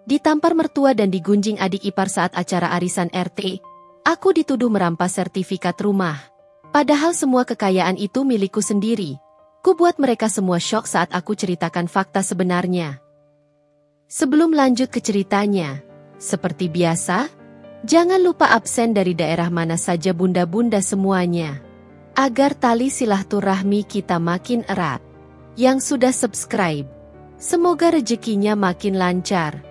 Ditampar mertua dan digunjing adik ipar saat acara arisan RT. Aku dituduh merampas sertifikat rumah. Padahal semua kekayaan itu milikku sendiri. Ku buat mereka semua syok saat aku ceritakan fakta sebenarnya. Sebelum lanjut ke ceritanya, seperti biasa, jangan lupa absen dari daerah mana saja bunda-bunda semuanya. Agar tali silaturahmi kita makin erat. Yang sudah subscribe, semoga rezekinya makin lancar.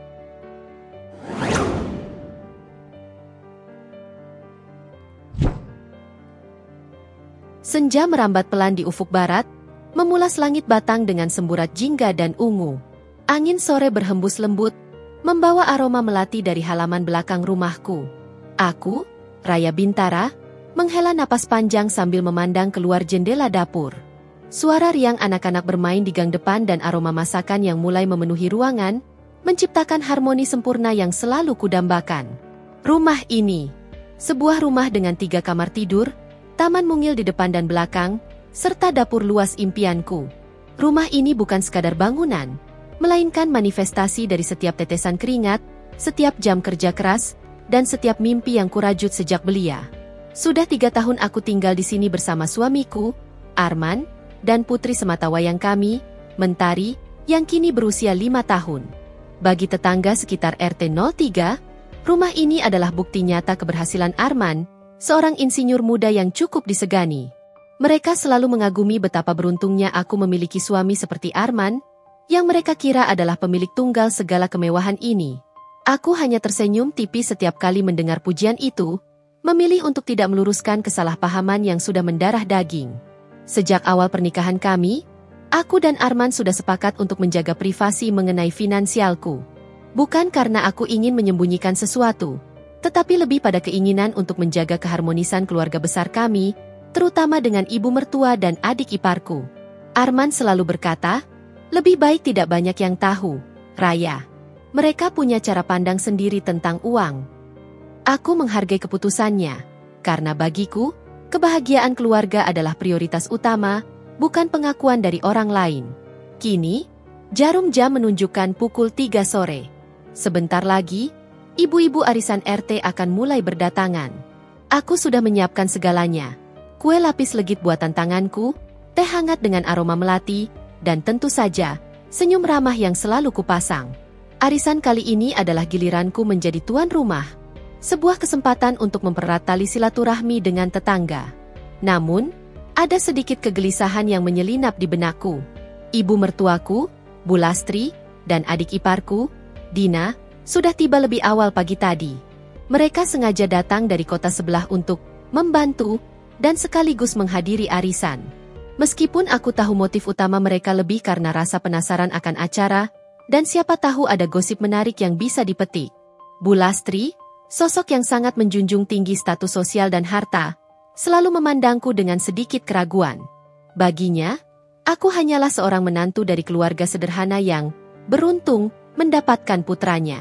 Senja merambat pelan di ufuk barat, memulas langit batang dengan semburat jingga dan ungu. Angin sore berhembus lembut, membawa aroma melati dari halaman belakang rumahku. Aku, Raya Bintara, menghela napas panjang sambil memandang keluar jendela dapur. Suara riang anak-anak bermain di gang depan dan aroma masakan yang mulai memenuhi ruangan, menciptakan harmoni sempurna yang selalu kudambakan. Rumah ini, sebuah rumah dengan 3 kamar tidur, taman mungil di depan dan belakang, serta dapur luas impianku. Rumah ini bukan sekadar bangunan, melainkan manifestasi dari setiap tetesan keringat, setiap jam kerja keras, dan setiap mimpi yang kurajut sejak belia. Sudah 3 tahun aku tinggal di sini bersama suamiku, Arman, dan putri sematawayang kami, Mentari, yang kini berusia 5 tahun. Bagi tetangga sekitar RT 03, rumah ini adalah bukti nyata keberhasilan Arman, seorang insinyur muda yang cukup disegani. Mereka selalu mengagumi betapa beruntungnya aku memiliki suami seperti Arman, yang mereka kira adalah pemilik tunggal segala kemewahan ini. Aku hanya tersenyum tipis setiap kali mendengar pujian itu, memilih untuk tidak meluruskan kesalahpahaman yang sudah mendarah daging. Sejak awal pernikahan kami, aku dan Arman sudah sepakat untuk menjaga privasi mengenai finansialku. Bukan karena aku ingin menyembunyikan sesuatu, tetapi lebih pada keinginan untuk menjaga keharmonisan keluarga besar kami, terutama dengan ibu mertua dan adik iparku. Arman selalu berkata, lebih baik tidak banyak yang tahu, Raya. Mereka punya cara pandang sendiri tentang uang. Aku menghargai keputusannya, karena bagiku, kebahagiaan keluarga adalah prioritas utama, bukan pengakuan dari orang lain. Kini, jarum jam menunjukkan pukul 3 sore. Sebentar lagi, ibu-ibu arisan RT akan mulai berdatangan. Aku sudah menyiapkan segalanya. Kue lapis legit buatan tanganku, teh hangat dengan aroma melati, dan tentu saja, senyum ramah yang selalu kupasang. Arisan kali ini adalah giliranku menjadi tuan rumah. Sebuah kesempatan untuk mempererat tali silaturahmi dengan tetangga. Namun, ada sedikit kegelisahan yang menyelinap di benakku. Ibu mertuaku, Bu Lastri, dan adik iparku, Dina, sudah tiba lebih awal pagi tadi. Mereka sengaja datang dari kota sebelah untuk membantu dan sekaligus menghadiri arisan. Meskipun aku tahu motif utama mereka lebih karena rasa penasaran akan acara, dan siapa tahu ada gosip menarik yang bisa dipetik. Bu Lastri, sosok yang sangat menjunjung tinggi status sosial dan harta, selalu memandangku dengan sedikit keraguan. Baginya, aku hanyalah seorang menantu dari keluarga sederhana yang beruntung mendapatkan putranya.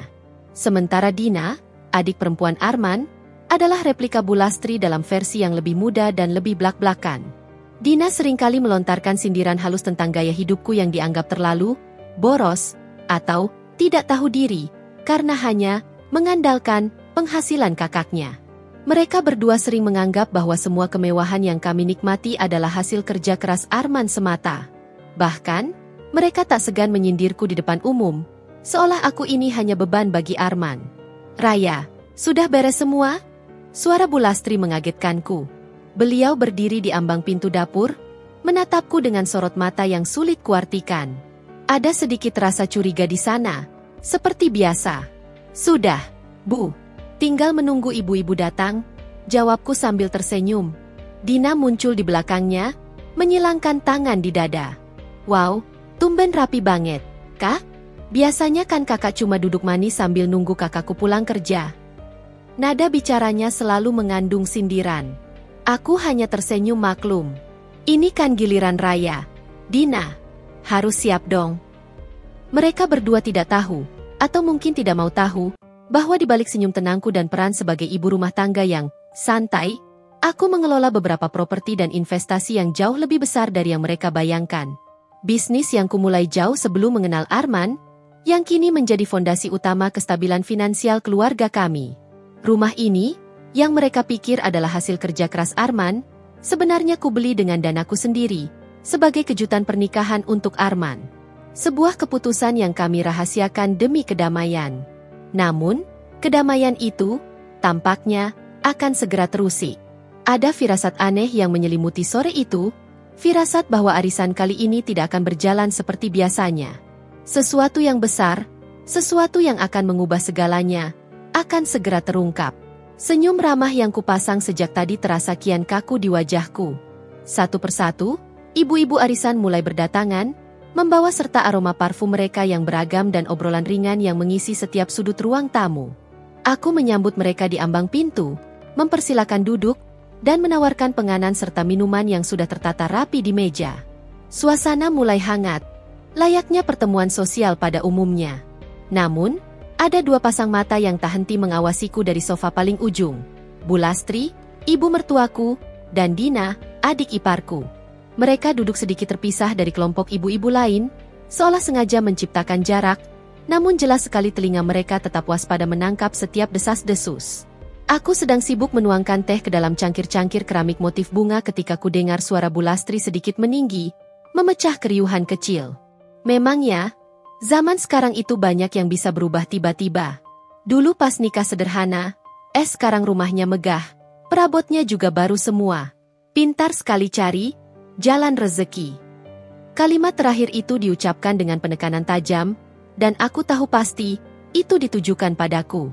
Sementara Dina, adik perempuan Arman, adalah replika Bu Lastri dalam versi yang lebih muda dan lebih blak-blakan. Dina seringkali melontarkan sindiran halus tentang gaya hidupku yang dianggap terlalu boros atau tidak tahu diri karena hanya mengandalkan penghasilan kakaknya. Mereka berdua sering menganggap bahwa semua kemewahan yang kami nikmati adalah hasil kerja keras Arman semata. Bahkan, mereka tak segan menyindirku di depan umum, seolah aku ini hanya beban bagi Arman. Raya, sudah beres semua? Suara Bu Lastri mengagetkanku. Beliau berdiri di ambang pintu dapur, menatapku dengan sorot mata yang sulit kuartikan. Ada sedikit rasa curiga di sana, seperti biasa. Sudah, Bu. Tinggal menunggu ibu-ibu datang, jawabku sambil tersenyum. Dina muncul di belakangnya, menyilangkan tangan di dada. Wow, tumben rapi banget, Kak? Biasanya kan kakak cuma duduk manis sambil nunggu kakakku pulang kerja. Nada bicaranya selalu mengandung sindiran. Aku hanya tersenyum maklum. Ini kan giliran Raya. Dina, harus siap dong. Mereka berdua tidak tahu, atau mungkin tidak mau tahu, bahwa di balik senyum tenangku dan peran sebagai ibu rumah tangga yang santai, aku mengelola beberapa properti dan investasi yang jauh lebih besar dari yang mereka bayangkan. Bisnis yang kumulai jauh sebelum mengenal Arman, yang kini menjadi fondasi utama kestabilan finansial keluarga kami. Rumah ini, yang mereka pikir adalah hasil kerja keras Arman, sebenarnya kubeli dengan danaku sendiri, sebagai kejutan pernikahan untuk Arman. Sebuah keputusan yang kami rahasiakan demi kedamaian. Namun, kedamaian itu, tampaknya, akan segera terusik. Ada firasat aneh yang menyelimuti sore itu, firasat bahwa arisan kali ini tidak akan berjalan seperti biasanya. Sesuatu yang besar, sesuatu yang akan mengubah segalanya, akan segera terungkap. Senyum ramah yang kupasang sejak tadi terasa kian kaku di wajahku. Satu persatu, ibu-ibu arisan mulai berdatangan, membawa serta aroma parfum mereka yang beragam dan obrolan ringan yang mengisi setiap sudut ruang tamu. Aku menyambut mereka di ambang pintu, mempersilakan duduk, dan menawarkan penganan serta minuman yang sudah tertata rapi di meja. Suasana mulai hangat, layaknya pertemuan sosial pada umumnya. Namun, ada dua pasang mata yang tak henti mengawasiku dari sofa paling ujung. Bu Lastri, ibu mertuaku, dan Dina, adik iparku. Mereka duduk sedikit terpisah dari kelompok ibu-ibu lain, seolah sengaja menciptakan jarak, namun jelas sekali telinga mereka tetap waspada menangkap setiap desas-desus. Aku sedang sibuk menuangkan teh ke dalam cangkir-cangkir keramik motif bunga ketika ku dengar suara Bu Lastri sedikit meninggi, memecah keriuhan kecil. Memang ya, zaman sekarang itu banyak yang bisa berubah tiba-tiba. Dulu pas nikah sederhana, sekarang rumahnya megah, perabotnya juga baru semua. Pintar sekali cari jalan rezeki. Kalimat terakhir itu diucapkan dengan penekanan tajam, dan aku tahu pasti, itu ditujukan padaku.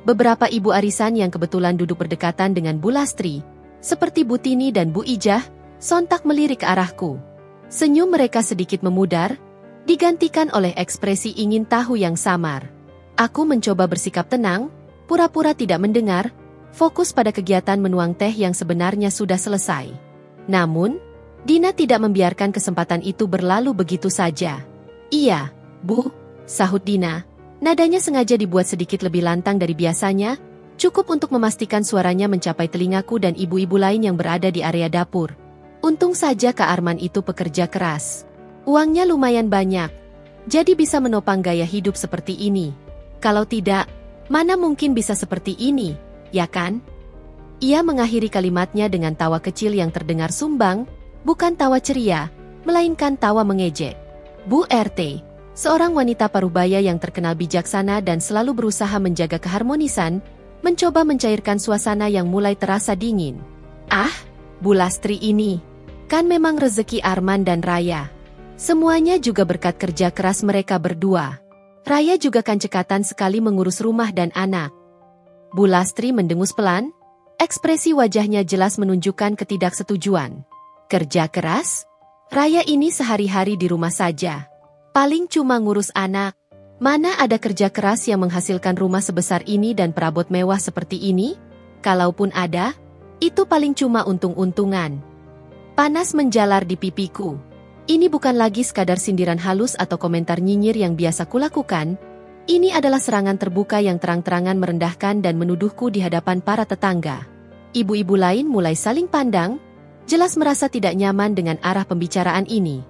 Beberapa ibu arisan yang kebetulan duduk berdekatan dengan Bu Lastri, seperti Bu Tini dan Bu Ijah, sontak melirik ke arahku. Senyum mereka sedikit memudar, digantikan oleh ekspresi ingin tahu yang samar. Aku mencoba bersikap tenang, pura-pura tidak mendengar, fokus pada kegiatan menuang teh yang sebenarnya sudah selesai. Namun, Dina tidak membiarkan kesempatan itu berlalu begitu saja. Iya, Bu, sahut Dina. Nadanya sengaja dibuat sedikit lebih lantang dari biasanya, cukup untuk memastikan suaranya mencapai telingaku dan ibu-ibu lain yang berada di area dapur. Untung saja Kak Arman itu pekerja keras. Uangnya lumayan banyak, jadi bisa menopang gaya hidup seperti ini. Kalau tidak, mana mungkin bisa seperti ini, ya kan? Ia mengakhiri kalimatnya dengan tawa kecil yang terdengar sumbang, bukan tawa ceria, melainkan tawa mengejek. Bu RT, seorang wanita parubaya yang terkenal bijaksana dan selalu berusaha menjaga keharmonisan, mencoba mencairkan suasana yang mulai terasa dingin. Ah, Bu Lastri ini, kan memang rezeki Arman dan Raya. Semuanya juga berkat kerja keras mereka berdua. Raya juga kan cekatan sekali mengurus rumah dan anak. Bu Lastri mendengus pelan, ekspresi wajahnya jelas menunjukkan ketidaksetujuan. Kerja keras? Raya ini sehari-hari di rumah saja. Paling cuma ngurus anak. Mana ada kerja keras yang menghasilkan rumah sebesar ini dan perabot mewah seperti ini? Kalaupun ada, itu paling cuma untung-untungan. Panas menjalar di pipiku. Ini bukan lagi sekadar sindiran halus atau komentar nyinyir yang biasa kulakukan. Ini adalah serangan terbuka yang terang-terangan merendahkan dan menuduhku di hadapan para tetangga. Ibu-ibu lain mulai saling pandang, jelas merasa tidak nyaman dengan arah pembicaraan ini.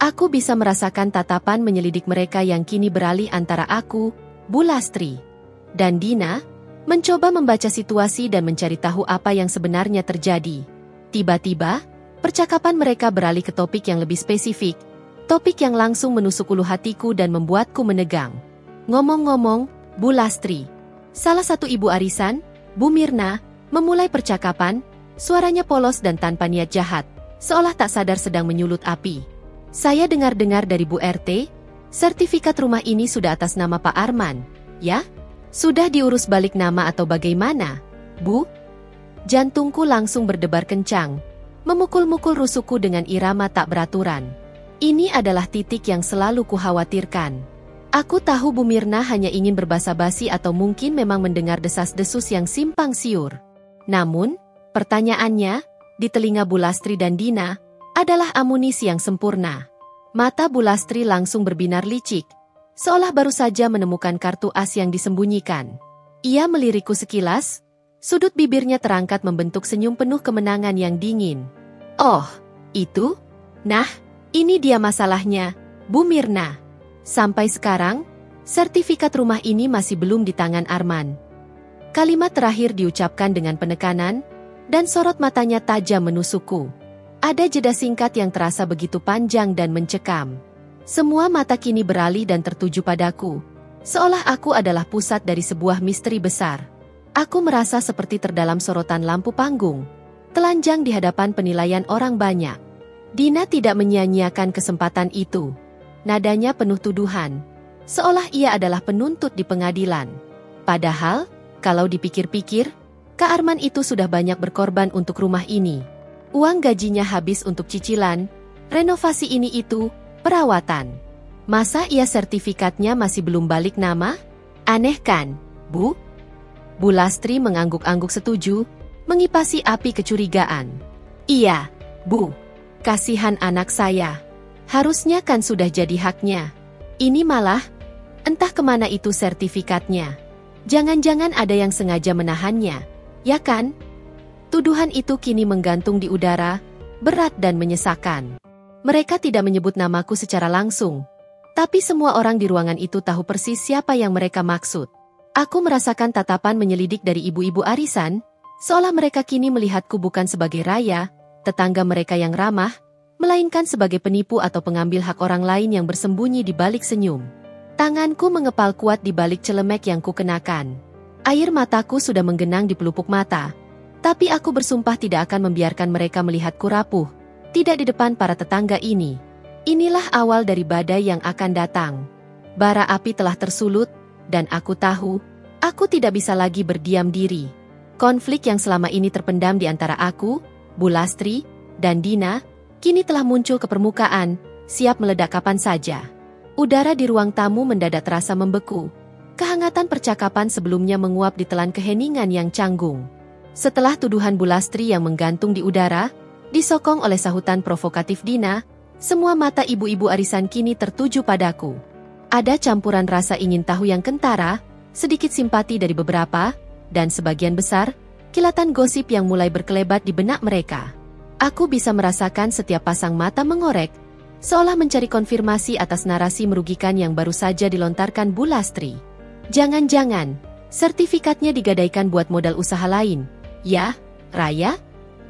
Aku bisa merasakan tatapan menyelidik mereka yang kini beralih antara aku, Bu Lastri, dan Dina, mencoba membaca situasi dan mencari tahu apa yang sebenarnya terjadi. Tiba-tiba, percakapan mereka beralih ke topik yang lebih spesifik, topik yang langsung menusuk ulu hatiku dan membuatku menegang. Ngomong-ngomong, Bu Lastri, salah satu ibu arisan, Bu Mirna, memulai percakapan, suaranya polos dan tanpa niat jahat, seolah tak sadar sedang menyulut api. Saya dengar-dengar dari Bu RT, sertifikat rumah ini sudah atas nama Pak Arman, ya? Sudah diurus balik nama atau bagaimana, Bu? Jantungku langsung berdebar kencang, memukul-mukul rusukku dengan irama tak beraturan. Ini adalah titik yang selalu kukhawatirkan. Aku tahu Bu Mirna hanya ingin berbasa-basi atau mungkin memang mendengar desas-desus yang simpang siur. Namun, pertanyaannya, di telinga Bu Lastri dan Dina, adalah amunisi yang sempurna. Mata Bu Lastri langsung berbinar licik, seolah baru saja menemukan kartu as yang disembunyikan. Ia melirikku sekilas, sudut bibirnya terangkat membentuk senyum penuh kemenangan yang dingin. Oh, itu? Nah, ini dia masalahnya, Bu Mirna. Sampai sekarang, Sertifikat rumah ini masih belum di tangan Arman. Kalimat terakhir diucapkan dengan penekanan, dan sorot matanya tajam menusukku. Ada jeda singkat yang terasa begitu panjang dan mencekam. Semua mata kini beralih dan tertuju padaku, seolah aku adalah pusat dari sebuah misteri besar. Aku merasa seperti terdalam sorotan lampu panggung, telanjang di hadapan penilaian orang banyak. Dina tidak menyia-nyiakan kesempatan itu. Nadanya penuh tuduhan, seolah ia adalah penuntut di pengadilan. Padahal, kalau dipikir-pikir, Kak Arman itu sudah banyak berkorban untuk rumah ini. Uang gajinya habis untuk cicilan, renovasi ini itu, perawatan. Masa ia sertifikatnya masih belum balik nama? Aneh kan, Bu? Bu Lastri mengangguk-angguk setuju, mengipasi api kecurigaan. Iya, Bu. Kasihan anak saya. Harusnya kan sudah jadi haknya. Ini malah, entah kemana itu sertifikatnya. Jangan-jangan ada yang sengaja menahannya, ya kan? Tuduhan itu kini menggantung di udara, berat dan menyesakan. Mereka tidak menyebut namaku secara langsung, tapi semua orang di ruangan itu tahu persis siapa yang mereka maksud. Aku merasakan tatapan menyelidik dari ibu-ibu arisan, seolah mereka kini melihatku bukan sebagai Raya, tetangga mereka yang ramah, melainkan sebagai penipu atau pengambil hak orang lain yang bersembunyi di balik senyum. Tanganku mengepal kuat di balik celemek yang kukenakan. Air mataku sudah menggenang di pelupuk mata. Tapi aku bersumpah tidak akan membiarkan mereka melihatku rapuh. Tidak di depan para tetangga ini. Inilah awal dari badai yang akan datang. Bara api telah tersulut, dan aku tahu, aku tidak bisa lagi berdiam diri. Konflik yang selama ini terpendam di antara aku, Bu Lastri, dan Dina, kini telah muncul ke permukaan, siap meledak kapan saja. Udara di ruang tamu mendadak terasa membeku. Kehangatan percakapan sebelumnya menguap ditelan keheningan yang canggung. Setelah tuduhan Bu Lastri yang menggantung di udara, disokong oleh sahutan provokatif Dina, semua mata ibu-ibu arisan kini tertuju padaku. Ada campuran rasa ingin tahu yang kentara, sedikit simpati dari beberapa, dan sebagian besar, kilatan gosip yang mulai berkelebat di benak mereka. Aku bisa merasakan setiap pasang mata mengorek, seolah mencari konfirmasi atas narasi merugikan yang baru saja dilontarkan Bu Lastri. Jangan-jangan, sertifikatnya digadaikan buat modal usaha lain. Ya, Raya?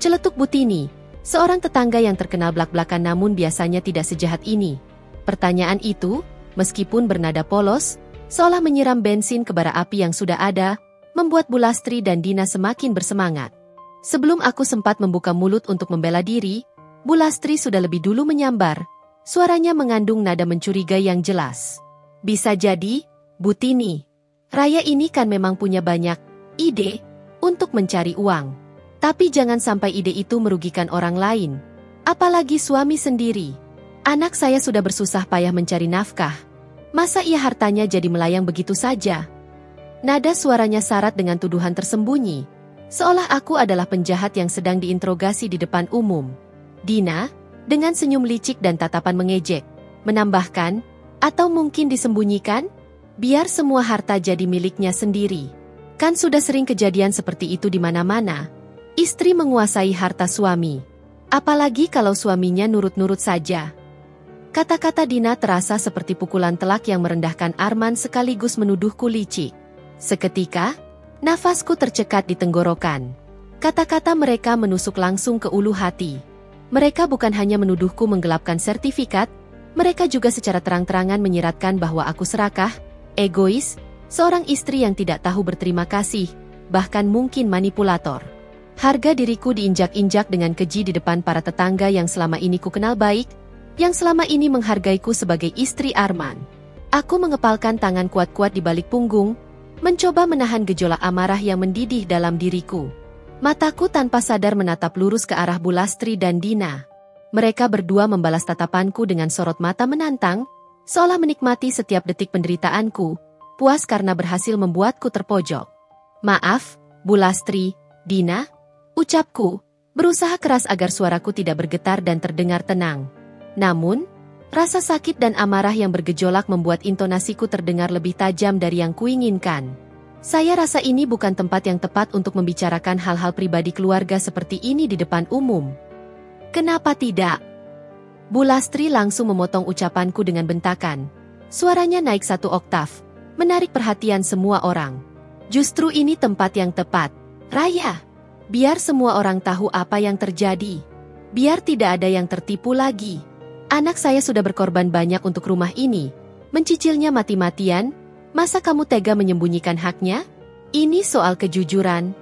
Celetuk Butini, seorang tetangga yang terkenal blak-blakan namun biasanya tidak sejahat ini. Pertanyaan itu, meskipun bernada polos, seolah menyiram bensin ke bara api yang sudah ada, membuat Bu Lastri dan Dina semakin bersemangat. Sebelum aku sempat membuka mulut untuk membela diri, Bu Lastri sudah lebih dulu menyambar. Suaranya mengandung nada mencurigai yang jelas. Bisa jadi, Butini, Raya ini kan memang punya banyak ide untuk mencari uang. Tapi jangan sampai ide itu merugikan orang lain. Apalagi suami sendiri. Anak saya sudah bersusah payah mencari nafkah. Masa ia hartanya jadi melayang begitu saja? Nada suaranya syarat dengan tuduhan tersembunyi. Seolah aku adalah penjahat yang sedang diinterogasi di depan umum. Dina, dengan senyum licik dan tatapan mengejek, menambahkan, atau mungkin disembunyikan? Biar semua harta jadi miliknya sendiri. Kan sudah sering kejadian seperti itu di mana-mana. Istri menguasai harta suami. Apalagi kalau suaminya nurut-nurut saja. Kata-kata Dina terasa seperti pukulan telak yang merendahkan Arman sekaligus menuduhku licik. Seketika, nafasku tercekat di tenggorokan. Kata-kata mereka menusuk langsung ke ulu hati. Mereka bukan hanya menuduhku menggelapkan sertifikat, mereka juga secara terang-terangan menyiratkan bahwa aku serakah, egois, seorang istri yang tidak tahu berterima kasih, bahkan mungkin manipulator. Harga diriku diinjak-injak dengan keji di depan para tetangga yang selama ini ku kenal baik, yang selama ini menghargaiku sebagai istri Arman. Aku mengepalkan tangan kuat-kuat di balik punggung, mencoba menahan gejolak amarah yang mendidih dalam diriku. Mataku tanpa sadar menatap lurus ke arah Bu Lastri dan Dina. Mereka berdua membalas tatapanku dengan sorot mata menantang, seolah menikmati setiap detik penderitaanku, puas karena berhasil membuatku terpojok. Maaf, Bu Lastri, Dina, ucapku, berusaha keras agar suaraku tidak bergetar dan terdengar tenang. Namun, rasa sakit dan amarah yang bergejolak membuat intonasiku terdengar lebih tajam dari yang kuinginkan. Saya rasa ini bukan tempat yang tepat untuk membicarakan hal-hal pribadi keluarga seperti ini di depan umum. Kenapa tidak? Bu Lastri langsung memotong ucapanku dengan bentakan. Suaranya naik 1 oktav, menarik perhatian semua orang. Justru ini tempat yang tepat. Raya, biar semua orang tahu apa yang terjadi. Biar tidak ada yang tertipu lagi. Anak saya sudah berkorban banyak untuk rumah ini. Mencicilnya mati-matian, masa kamu tega menyembunyikan haknya? Ini soal kejujuran.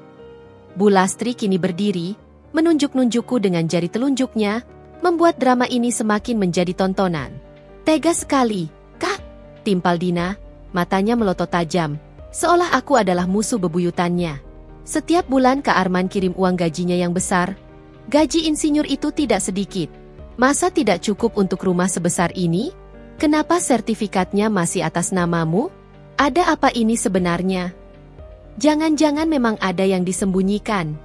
Bu Lastri kini berdiri, menunjuk-nunjukku dengan jari telunjuknya, membuat drama ini semakin menjadi tontonan. Tega sekali, Kak, timpal Dina, matanya melotot tajam, seolah aku adalah musuh bebuyutannya. Setiap bulan Kak Arman kirim uang gajinya yang besar. Gaji insinyur itu tidak sedikit. Masa tidak cukup untuk rumah sebesar ini? Kenapa sertifikatnya masih atas namamu? Ada apa ini sebenarnya? Jangan-jangan memang ada yang disembunyikan.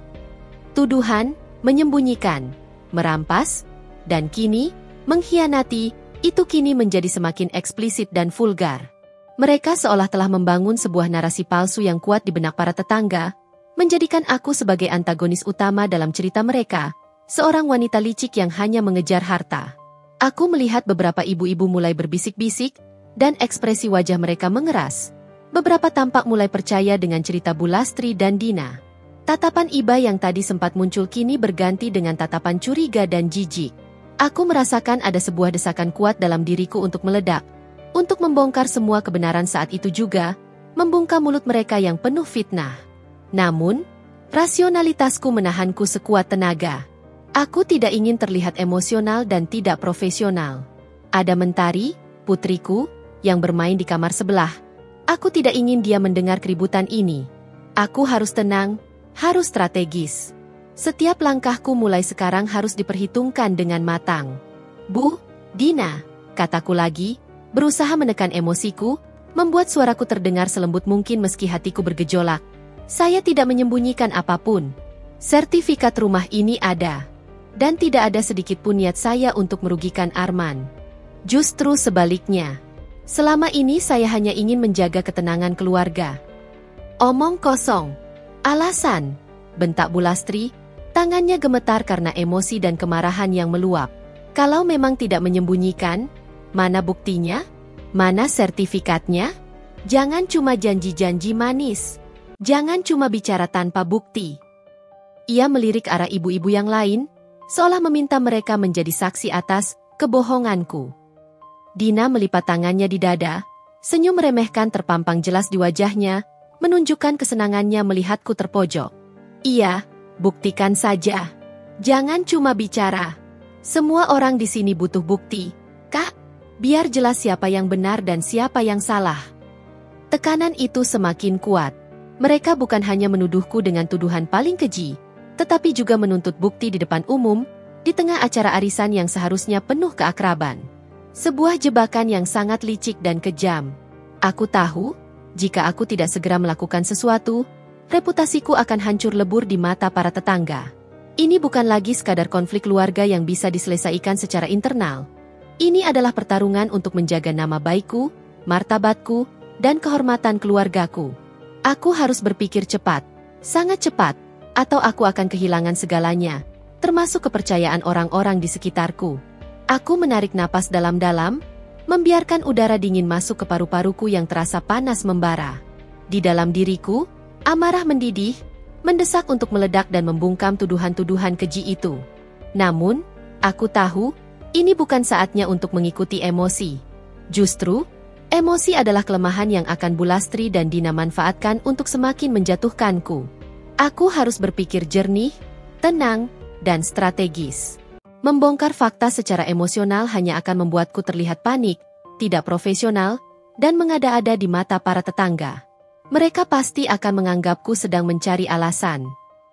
Tuduhan, menyembunyikan, merampas, dan kini, mengkhianati, itu kini menjadi semakin eksplisit dan vulgar. Mereka seolah telah membangun sebuah narasi palsu yang kuat di benak para tetangga, menjadikan aku sebagai antagonis utama dalam cerita mereka, seorang wanita licik yang hanya mengejar harta. Aku melihat beberapa ibu-ibu mulai berbisik-bisik, dan ekspresi wajah mereka mengeras. Beberapa tampak mulai percaya dengan cerita Bu Lastri dan Dina. Tatapan iba yang tadi sempat muncul kini berganti dengan tatapan curiga dan jijik. Aku merasakan ada sebuah desakan kuat dalam diriku untuk meledak, untuk membongkar semua kebenaran saat itu juga, membungkam mulut mereka yang penuh fitnah. Namun, rasionalitasku menahanku sekuat tenaga. Aku tidak ingin terlihat emosional dan tidak profesional. Ada Mentari, putriku, yang bermain di kamar sebelah. Aku tidak ingin dia mendengar keributan ini. Aku harus tenang, harus strategis. Setiap langkahku mulai sekarang harus diperhitungkan dengan matang. Bu, Dina, kataku lagi, berusaha menekan emosiku, membuat suaraku terdengar selembut mungkin meski hatiku bergejolak. Saya tidak menyembunyikan apapun. Sertifikat rumah ini ada. Dan tidak ada sedikit pun niat saya untuk merugikan Arman. Justru sebaliknya. Selama ini saya hanya ingin menjaga ketenangan keluarga. Omong kosong. Alasan, bentak Bu Lastri, tangannya gemetar karena emosi dan kemarahan yang meluap. Kalau memang tidak menyembunyikan, mana buktinya? Mana sertifikatnya? Jangan cuma janji-janji manis. Jangan cuma bicara tanpa bukti. Ia melirik arah ibu-ibu yang lain, seolah meminta mereka menjadi saksi atas kebohonganku. Dina melipat tangannya di dada, senyum meremehkan terpampang jelas di wajahnya, menunjukkan kesenangannya melihatku terpojok. Iya, buktikan saja. Jangan cuma bicara. Semua orang di sini butuh bukti, Kak. Biar jelas siapa yang benar dan siapa yang salah. Tekanan itu semakin kuat. Mereka bukan hanya menuduhku dengan tuduhan paling keji, tetapi juga menuntut bukti di depan umum, di tengah acara arisan yang seharusnya penuh keakraban. Sebuah jebakan yang sangat licik dan kejam. Aku tahu, jika aku tidak segera melakukan sesuatu, reputasiku akan hancur lebur di mata para tetangga. Ini bukan lagi sekadar konflik keluarga yang bisa diselesaikan secara internal. Ini adalah pertarungan untuk menjaga nama baikku, martabatku, dan kehormatan keluargaku. Aku harus berpikir cepat, sangat cepat, atau aku akan kehilangan segalanya, termasuk kepercayaan orang-orang di sekitarku. Aku menarik napas dalam-dalam, membiarkan udara dingin masuk ke paru-paruku yang terasa panas membara. Di dalam diriku, amarah mendidih, mendesak untuk meledak dan membungkam tuduhan-tuduhan keji itu. Namun, aku tahu, ini bukan saatnya untuk mengikuti emosi. Justru, emosi adalah kelemahan yang akan Bu Lastri dan Dina manfaatkan untuk semakin menjatuhkanku. Aku harus berpikir jernih, tenang, dan strategis. Membongkar fakta secara emosional hanya akan membuatku terlihat panik, tidak profesional, dan mengada-ada di mata para tetangga. Mereka pasti akan menganggapku sedang mencari alasan.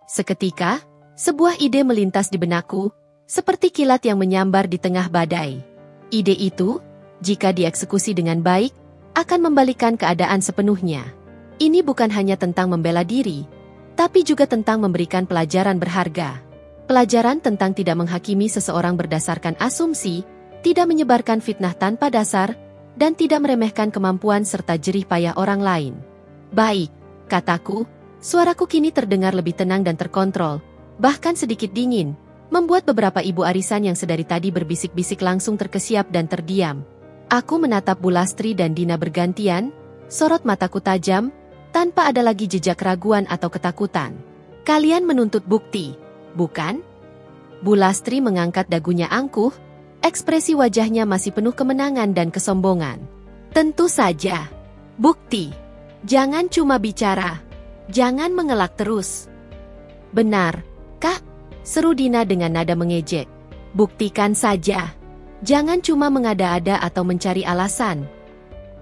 Seketika, sebuah ide melintas di benakku, seperti kilat yang menyambar di tengah badai. Ide itu, jika dieksekusi dengan baik, akan membalikkan keadaan sepenuhnya. Ini bukan hanya tentang membela diri, tapi juga tentang memberikan pelajaran berharga. Pelajaran tentang tidak menghakimi seseorang berdasarkan asumsi, tidak menyebarkan fitnah tanpa dasar, dan tidak meremehkan kemampuan serta jerih payah orang lain. Baik, kataku, suaraku kini terdengar lebih tenang dan terkontrol, bahkan sedikit dingin, membuat beberapa ibu arisan yang sedari tadi berbisik-bisik langsung terkesiap dan terdiam. Aku menatap Bulastri dan Dina bergantian, sorot mataku tajam, tanpa ada lagi jejak keraguan atau ketakutan. Kalian menuntut bukti, bukan? Bulastri mengangkat dagunya angkuh, ekspresi wajahnya masih penuh kemenangan dan kesombongan. Tentu saja. Bukti. Jangan cuma bicara. Jangan mengelak terus. Benar, Kak? Seru Dina dengan nada mengejek. Buktikan saja. Jangan cuma mengada-ada atau mencari alasan.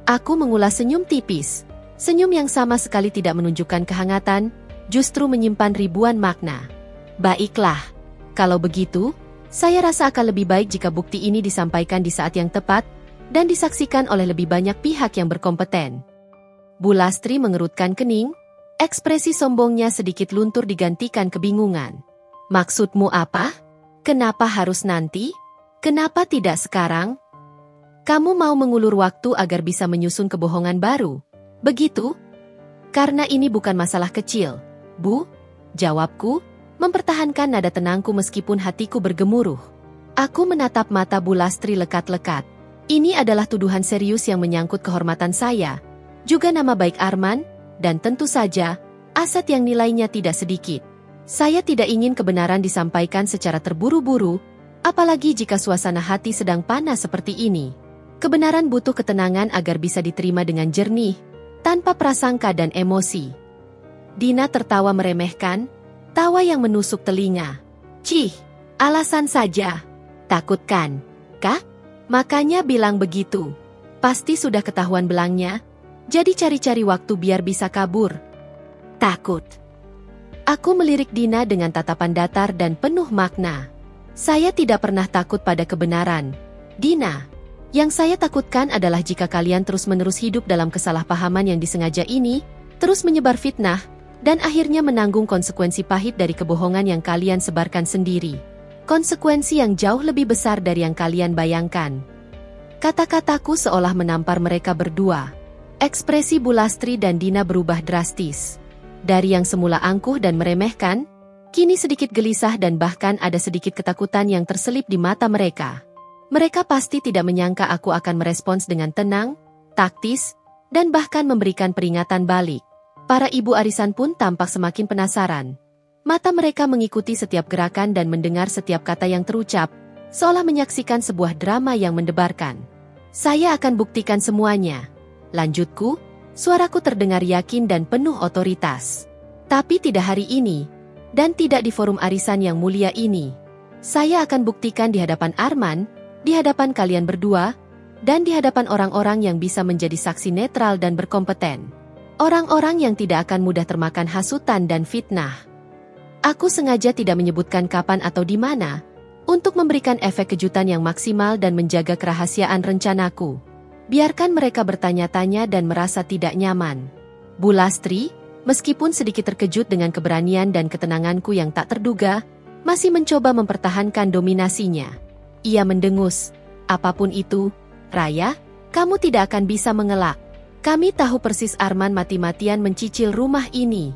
Aku mengulas senyum tipis. Senyum yang sama sekali tidak menunjukkan kehangatan, justru menyimpan ribuan makna. Baiklah, kalau begitu, saya rasa akan lebih baik jika bukti ini disampaikan di saat yang tepat dan disaksikan oleh lebih banyak pihak yang berkompeten. Bulastri mengerutkan kening, ekspresi sombongnya sedikit luntur digantikan kebingungan. Maksudmu apa? Kenapa harus nanti? Kenapa tidak sekarang? Kamu mau mengulur waktu agar bisa menyusun kebohongan baru? Begitu? Karena ini bukan masalah kecil, Bu, jawabku, mempertahankan nada tenangku meskipun hatiku bergemuruh. Aku menatap mata Bulastri lekat-lekat. Ini adalah tuduhan serius yang menyangkut kehormatan saya, juga nama baik Arman, dan tentu saja, aset yang nilainya tidak sedikit. Saya tidak ingin kebenaran disampaikan secara terburu-buru, apalagi jika suasana hati sedang panas seperti ini. Kebenaran butuh ketenangan agar bisa diterima dengan jernih, tanpa prasangka dan emosi. Dina tertawa meremehkan, tawa yang menusuk telinga. Cih, alasan saja. Takut kan, Kak? Makanya bilang begitu. Pasti sudah ketahuan belangnya, jadi cari-cari waktu biar bisa kabur. Takut. Aku melirik Dina dengan tatapan datar dan penuh makna. Saya tidak pernah takut pada kebenaran. Dina, yang saya takutkan adalah jika kalian terus-menerus hidup dalam kesalahpahaman yang disengaja ini, terus menyebar fitnah, dan akhirnya menanggung konsekuensi pahit dari kebohongan yang kalian sebarkan sendiri. Konsekuensi yang jauh lebih besar dari yang kalian bayangkan. Kata-kataku seolah menampar mereka berdua. Ekspresi Bulastri dan Dina berubah drastis. Dari yang semula angkuh dan meremehkan, kini sedikit gelisah dan bahkan ada sedikit ketakutan yang terselip di mata mereka. Mereka pasti tidak menyangka aku akan merespons dengan tenang, taktis, dan bahkan memberikan peringatan balik. Para ibu arisan pun tampak semakin penasaran. Mata mereka mengikuti setiap gerakan dan mendengar setiap kata yang terucap, seolah menyaksikan sebuah drama yang mendebarkan. Saya akan buktikan semuanya. Lanjutku, suaraku terdengar yakin dan penuh otoritas. Tapi tidak hari ini, dan tidak di forum arisan yang mulia ini. Saya akan buktikan di hadapan Arman, di hadapan kalian berdua, dan di hadapan orang-orang yang bisa menjadi saksi netral dan berkompeten. Orang-orang yang tidak akan mudah termakan hasutan dan fitnah. Aku sengaja tidak menyebutkan kapan atau di mana, untuk memberikan efek kejutan yang maksimal dan menjaga kerahasiaan rencanaku. Biarkan mereka bertanya-tanya dan merasa tidak nyaman. Bulastri, meskipun sedikit terkejut dengan keberanian dan ketenanganku yang tak terduga, masih mencoba mempertahankan dominasinya. Ia mendengus, apapun itu, Raya, kamu tidak akan bisa mengelak. Kami tahu persis Arman mati-matian mencicil rumah ini.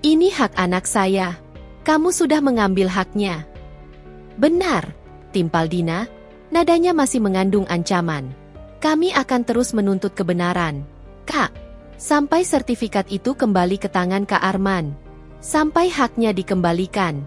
Ini hak anak saya. Kamu sudah mengambil haknya. Benar, timpal Dina, nadanya masih mengandung ancaman. Kami akan terus menuntut kebenaran. Kak, sampai sertifikat itu kembali ke tangan Kak Arman. Sampai haknya dikembalikan.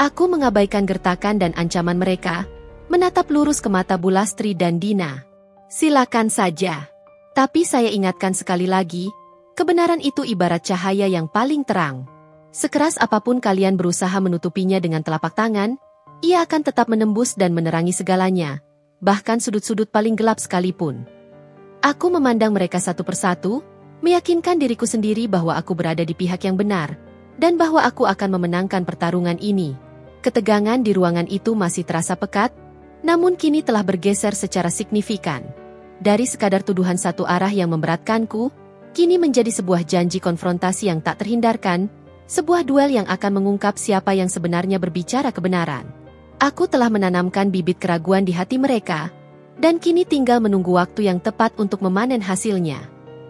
Aku mengabaikan gertakan dan ancaman mereka, menatap lurus ke mata Bulastri dan Dina. Silakan saja. Tapi saya ingatkan sekali lagi, kebenaran itu ibarat cahaya yang paling terang. Sekeras apapun kalian berusaha menutupinya dengan telapak tangan, ia akan tetap menembus dan menerangi segalanya, bahkan sudut-sudut paling gelap sekalipun. Aku memandang mereka satu persatu, meyakinkan diriku sendiri bahwa aku berada di pihak yang benar, dan bahwa aku akan memenangkan pertarungan ini. Ketegangan di ruangan itu masih terasa pekat, namun kini telah bergeser secara signifikan. Dari sekadar tuduhan satu arah yang memberatkanku, kini menjadi sebuah janji konfrontasi yang tak terhindarkan, sebuah duel yang akan mengungkap siapa yang sebenarnya berbicara kebenaran. Aku telah menanamkan bibit keraguan di hati mereka, dan kini tinggal menunggu waktu yang tepat untuk memanen hasilnya.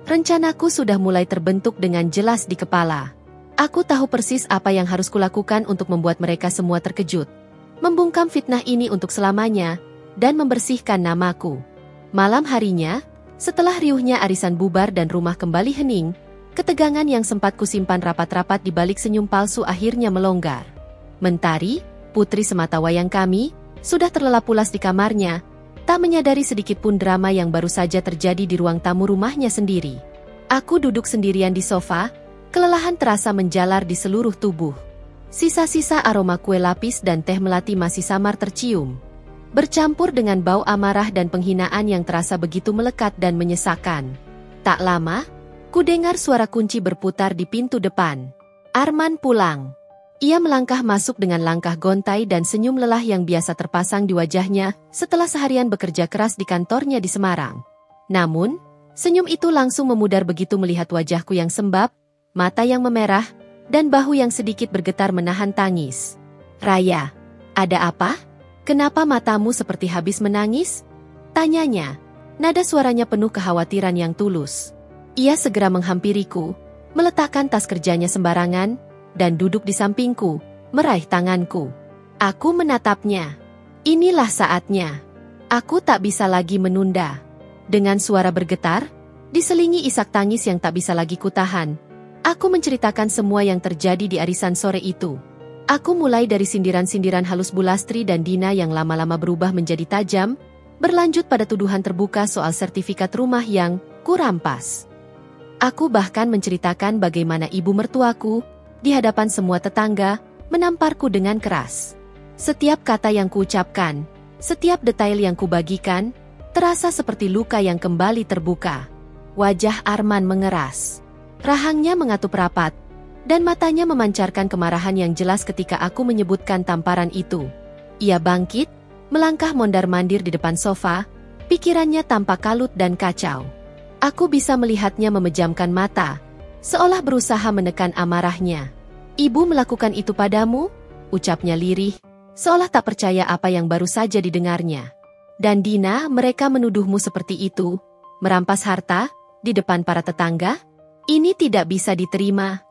Rencanaku sudah mulai terbentuk dengan jelas di kepala. Aku tahu persis apa yang harus kulakukan untuk membuat mereka semua terkejut. Membungkam fitnah ini untuk selamanya, dan membersihkan namaku. Malam harinya, setelah riuhnya arisan bubar dan rumah kembali hening, ketegangan yang sempat kusimpan rapat-rapat di balik senyum palsu akhirnya melonggar. Mentari, putri sematawayang kami, sudah terlelap pulas di kamarnya, tak menyadari sedikit pun drama yang baru saja terjadi di ruang tamu rumahnya sendiri. Aku duduk sendirian di sofa, kelelahan terasa menjalar di seluruh tubuh. Sisa-sisa aroma kue lapis dan teh melati masih samar tercium, bercampur dengan bau amarah dan penghinaan yang terasa begitu melekat dan menyesakkan. Tak lama, ku dengar suara kunci berputar di pintu depan. Arman pulang. Ia melangkah masuk dengan langkah gontai dan senyum lelah yang biasa terpasang di wajahnya setelah seharian bekerja keras di kantornya di Semarang. Namun, senyum itu langsung memudar begitu melihat wajahku yang sembab, mata yang memerah, dan bahu yang sedikit bergetar menahan tangis. "Raya, ada apa? Kenapa matamu seperti habis menangis?" tanyanya. Nada suaranya penuh kekhawatiran yang tulus. Ia segera menghampiriku, meletakkan tas kerjanya sembarangan, dan duduk di sampingku, meraih tanganku. Aku menatapnya. Inilah saatnya. Aku tak bisa lagi menunda. Dengan suara bergetar, diselingi isak tangis yang tak bisa lagi kutahan, aku menceritakan semua yang terjadi di arisan sore itu. Aku mulai dari sindiran-sindiran halus Bulastri dan Dina yang lama-lama berubah menjadi tajam, berlanjut pada tuduhan terbuka soal sertifikat rumah yang kurampas. Aku bahkan menceritakan bagaimana ibu mertuaku, di hadapan semua tetangga, menamparku dengan keras. Setiap kata yang kuucapkan, setiap detail yang kubagikan, terasa seperti luka yang kembali terbuka. Wajah Arman mengeras. Rahangnya mengatup rapat, dan matanya memancarkan kemarahan yang jelas ketika aku menyebutkan tamparan itu. Ia bangkit, melangkah mondar-mandir di depan sofa, pikirannya tampak kalut dan kacau. Aku bisa melihatnya memejamkan mata, seolah berusaha menekan amarahnya. "Ibu melakukan itu padamu?" ucapnya lirih, seolah tak percaya apa yang baru saja didengarnya. "Dan Dina, mereka menuduhmu seperti itu, merampas harta, di depan para tetangga? Ini tidak bisa diterima."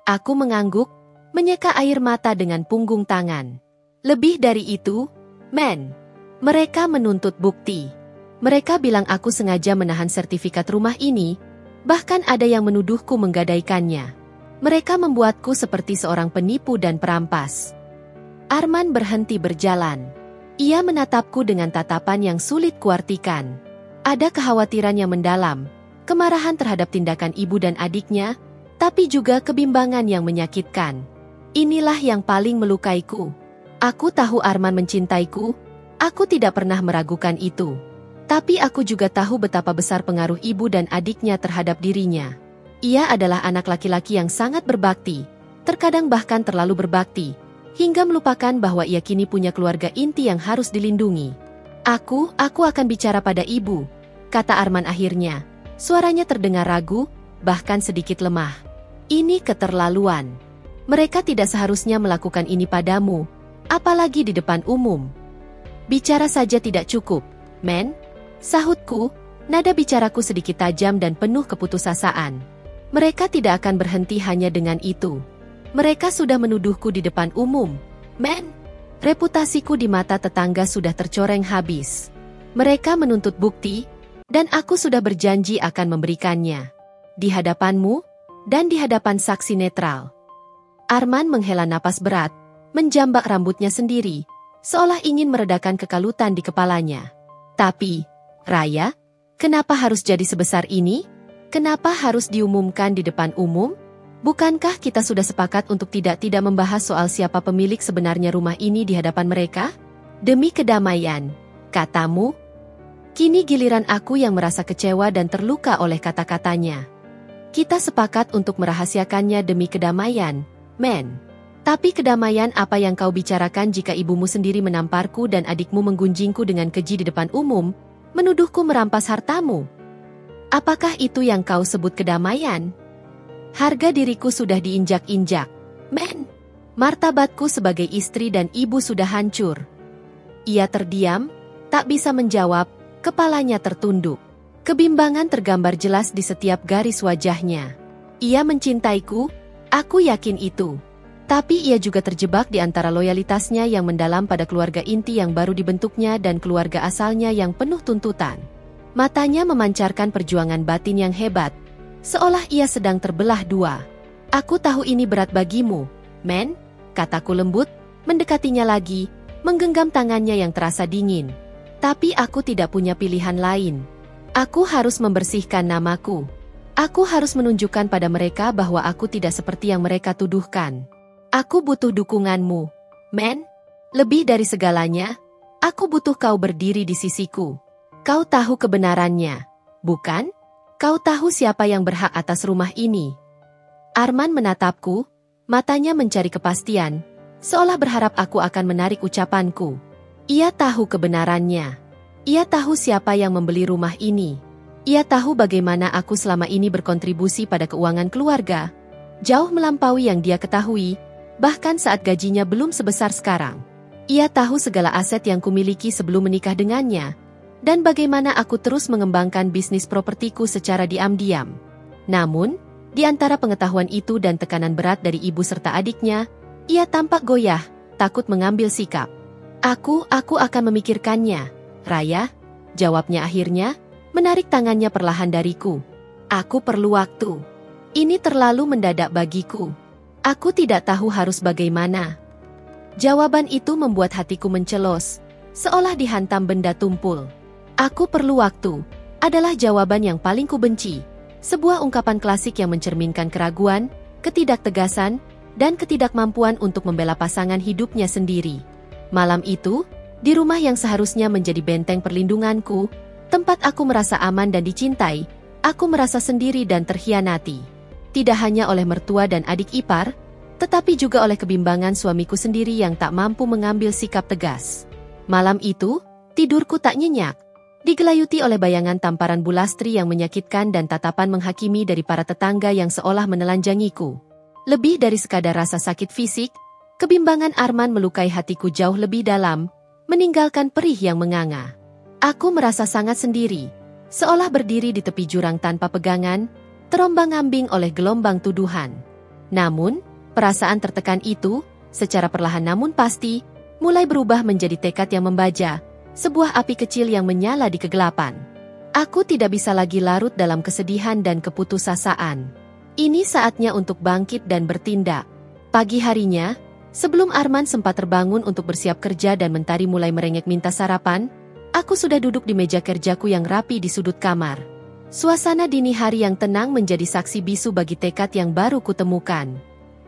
Aku mengangguk, menyeka air mata dengan punggung tangan. "Lebih dari itu, men. Mereka menuntut bukti. Mereka bilang aku sengaja menahan sertifikat rumah ini, bahkan ada yang menuduhku menggadaikannya. Mereka membuatku seperti seorang penipu dan perampas." Arman berhenti berjalan. Ia menatapku dengan tatapan yang sulit kuartikan. Ada kekhawatiran yang mendalam, kemarahan terhadap tindakan ibu dan adiknya, tapi juga kebimbangan yang menyakitkan. Inilah yang paling melukaiku. Aku tahu Arman mencintaiku, aku tidak pernah meragukan itu. Tapi aku juga tahu betapa besar pengaruh ibu dan adiknya terhadap dirinya. Ia adalah anak laki-laki yang sangat berbakti, terkadang bahkan terlalu berbakti, hingga melupakan bahwa ia kini punya keluarga inti yang harus dilindungi. Aku akan bicara pada ibu," kata Arman akhirnya. Suaranya terdengar ragu, bahkan sedikit lemah. "Ini keterlaluan. Mereka tidak seharusnya melakukan ini padamu, apalagi di depan umum. Bicara saja tidak cukup, men," sahutku, nada bicaraku sedikit tajam dan penuh keputusasaan. "Mereka tidak akan berhenti hanya dengan itu. Mereka sudah menuduhku di depan umum, men. Reputasiku di mata tetangga sudah tercoreng habis. Mereka menuntut bukti, dan aku sudah berjanji akan memberikannya. Di hadapanmu, dan di hadapan saksi netral." Arman menghela napas berat, menjambak rambutnya sendiri, seolah ingin meredakan kekalutan di kepalanya. "Tapi, Raya, kenapa harus jadi sebesar ini? Kenapa harus diumumkan di depan umum? Bukankah kita sudah sepakat untuk tidak membahas soal siapa pemilik sebenarnya rumah ini di hadapan mereka? Demi kedamaian, katamu." Kini giliran aku yang merasa kecewa dan terluka oleh kata-katanya. "Kita sepakat untuk merahasiakannya demi kedamaian, men. Tapi kedamaian apa yang kau bicarakan jika ibumu sendiri menamparku dan adikmu menggunjingku dengan keji di depan umum, menuduhku merampas hartamu? Apakah itu yang kau sebut kedamaian? Harga diriku sudah diinjak-injak, men. Martabatku sebagai istri dan ibu sudah hancur." Ia terdiam, tak bisa menjawab, kepalanya tertunduk. Kebimbangan tergambar jelas di setiap garis wajahnya. Ia mencintaiku, aku yakin itu. Tapi ia juga terjebak di antara loyalitasnya yang mendalam pada keluarga inti yang baru dibentuknya dan keluarga asalnya yang penuh tuntutan. Matanya memancarkan perjuangan batin yang hebat, seolah ia sedang terbelah dua. Aku tahu ini berat bagimu, Men, kataku lembut, mendekatinya lagi, menggenggam tangannya yang terasa dingin. Tapi aku tidak punya pilihan lain. Aku harus membersihkan namaku. Aku harus menunjukkan pada mereka bahwa aku tidak seperti yang mereka tuduhkan. Aku butuh dukunganmu, Men. Lebih dari segalanya, aku butuh kau berdiri di sisiku. Kau tahu kebenarannya, bukan? Kau tahu siapa yang berhak atas rumah ini. Arman menatapku, matanya mencari kepastian, seolah berharap aku akan menarik ucapanku. Ia tahu kebenarannya. Ia tahu siapa yang membeli rumah ini. Ia tahu bagaimana aku selama ini berkontribusi pada keuangan keluarga, jauh melampaui yang dia ketahui, bahkan saat gajinya belum sebesar sekarang. Ia tahu segala aset yang kumiliki sebelum menikah dengannya, dan bagaimana aku terus mengembangkan bisnis propertiku secara diam-diam. Namun, di antara pengetahuan itu dan tekanan berat dari ibu serta adiknya, ia tampak goyah, takut mengambil sikap. Aku akan memikirkannya, Raya, jawabnya akhirnya, menarik tangannya perlahan dariku. Aku perlu waktu. Ini terlalu mendadak bagiku. Aku tidak tahu harus bagaimana. Jawaban itu membuat hatiku mencelos, seolah dihantam benda tumpul. Aku perlu waktu, adalah jawaban yang paling kubenci. Sebuah ungkapan klasik yang mencerminkan keraguan, ketidaktegasan, dan ketidakmampuan untuk membela pasangan hidupnya sendiri. Malam itu, di rumah yang seharusnya menjadi benteng perlindunganku, tempat aku merasa aman dan dicintai, aku merasa sendiri dan terhianati. Tidak hanya oleh mertua dan adik ipar, tetapi juga oleh kebimbangan suamiku sendiri yang tak mampu mengambil sikap tegas. Malam itu, tidurku tak nyenyak. Digelayuti oleh bayangan tamparan Bu Lastri yang menyakitkan dan tatapan menghakimi dari para tetangga yang seolah menelanjangiku. Lebih dari sekadar rasa sakit fisik, kebimbangan Arman melukai hatiku jauh lebih dalam, meninggalkan perih yang menganga. Aku merasa sangat sendiri, seolah berdiri di tepi jurang tanpa pegangan, terombang-ambing oleh gelombang tuduhan. Namun, perasaan tertekan itu, secara perlahan namun pasti, mulai berubah menjadi tekad yang membaja, sebuah api kecil yang menyala di kegelapan. Aku tidak bisa lagi larut dalam kesedihan dan keputusasaan. Ini saatnya untuk bangkit dan bertindak. Pagi harinya, sebelum Arman sempat terbangun untuk bersiap kerja dan Mentari mulai merengek minta sarapan, aku sudah duduk di meja kerjaku yang rapi di sudut kamar. Suasana dini hari yang tenang menjadi saksi bisu bagi tekad yang baru kutemukan.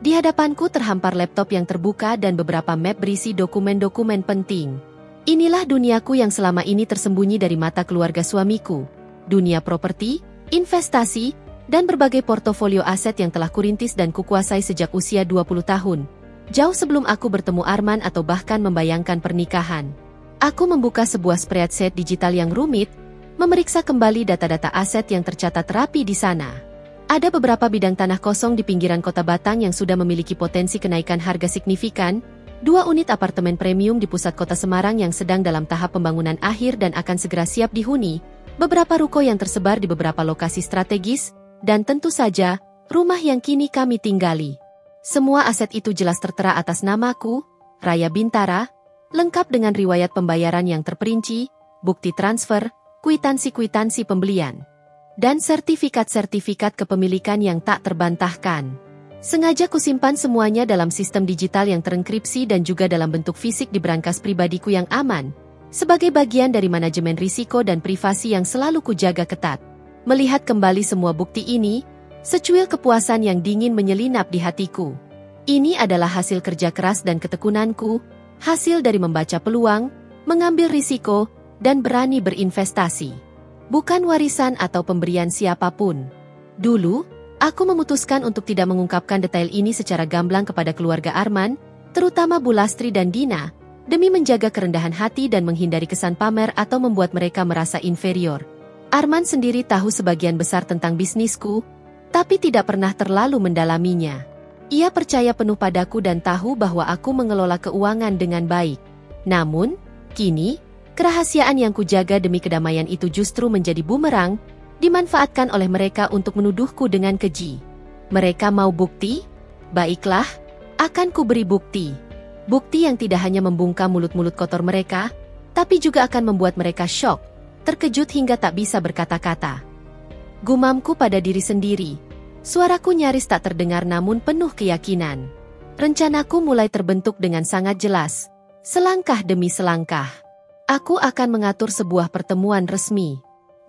Di hadapanku terhampar laptop yang terbuka dan beberapa map berisi dokumen-dokumen penting. Inilah duniaku yang selama ini tersembunyi dari mata keluarga suamiku. Dunia properti, investasi, dan berbagai portofolio aset yang telah kurintis dan kukuasai sejak usia 20 tahun. Jauh sebelum aku bertemu Arman atau bahkan membayangkan pernikahan. Aku membuka sebuah spreadsheet digital yang rumit, memeriksa kembali data-data aset yang tercatat rapi di sana. Ada beberapa bidang tanah kosong di pinggiran kota Batang yang sudah memiliki potensi kenaikan harga signifikan, 2 unit apartemen premium di pusat kota Semarang yang sedang dalam tahap pembangunan akhir dan akan segera siap dihuni, beberapa ruko yang tersebar di beberapa lokasi strategis, dan tentu saja, rumah yang kini kami tinggali. Semua aset itu jelas tertera atas namaku, Raya Bintara, lengkap dengan riwayat pembayaran yang terperinci, bukti transfer, kwitansi-kwitansi pembelian, dan sertifikat-sertifikat kepemilikan yang tak terbantahkan. Sengaja kusimpan semuanya dalam sistem digital yang terenkripsi dan juga dalam bentuk fisik di brankas pribadiku yang aman, sebagai bagian dari manajemen risiko dan privasi yang selalu kujaga ketat. Melihat kembali semua bukti ini, secuil kepuasan yang dingin menyelinap di hatiku. Ini adalah hasil kerja keras dan ketekunanku, hasil dari membaca peluang, mengambil risiko, dan berani berinvestasi. Bukan warisan atau pemberian siapapun. Dulu, aku memutuskan untuk tidak mengungkapkan detail ini secara gamblang kepada keluarga Arman, terutama Bu Lastri dan Dina, demi menjaga kerendahan hati dan menghindari kesan pamer atau membuat mereka merasa inferior. Arman sendiri tahu sebagian besar tentang bisnisku, tapi tidak pernah terlalu mendalaminya. Ia percaya penuh padaku dan tahu bahwa aku mengelola keuangan dengan baik. Namun, kini, kerahasiaan yang kujaga demi kedamaian itu justru menjadi bumerang, dimanfaatkan oleh mereka untuk menuduhku dengan keji. Mereka mau bukti? Baiklah, akan kuberi bukti. Bukti yang tidak hanya membungkam mulut-mulut kotor mereka, tapi juga akan membuat mereka syok, terkejut hingga tak bisa berkata-kata. Gumamku pada diri sendiri. Suaraku nyaris tak terdengar namun penuh keyakinan. Rencanaku mulai terbentuk dengan sangat jelas. Selangkah demi selangkah. Aku akan mengatur sebuah pertemuan resmi.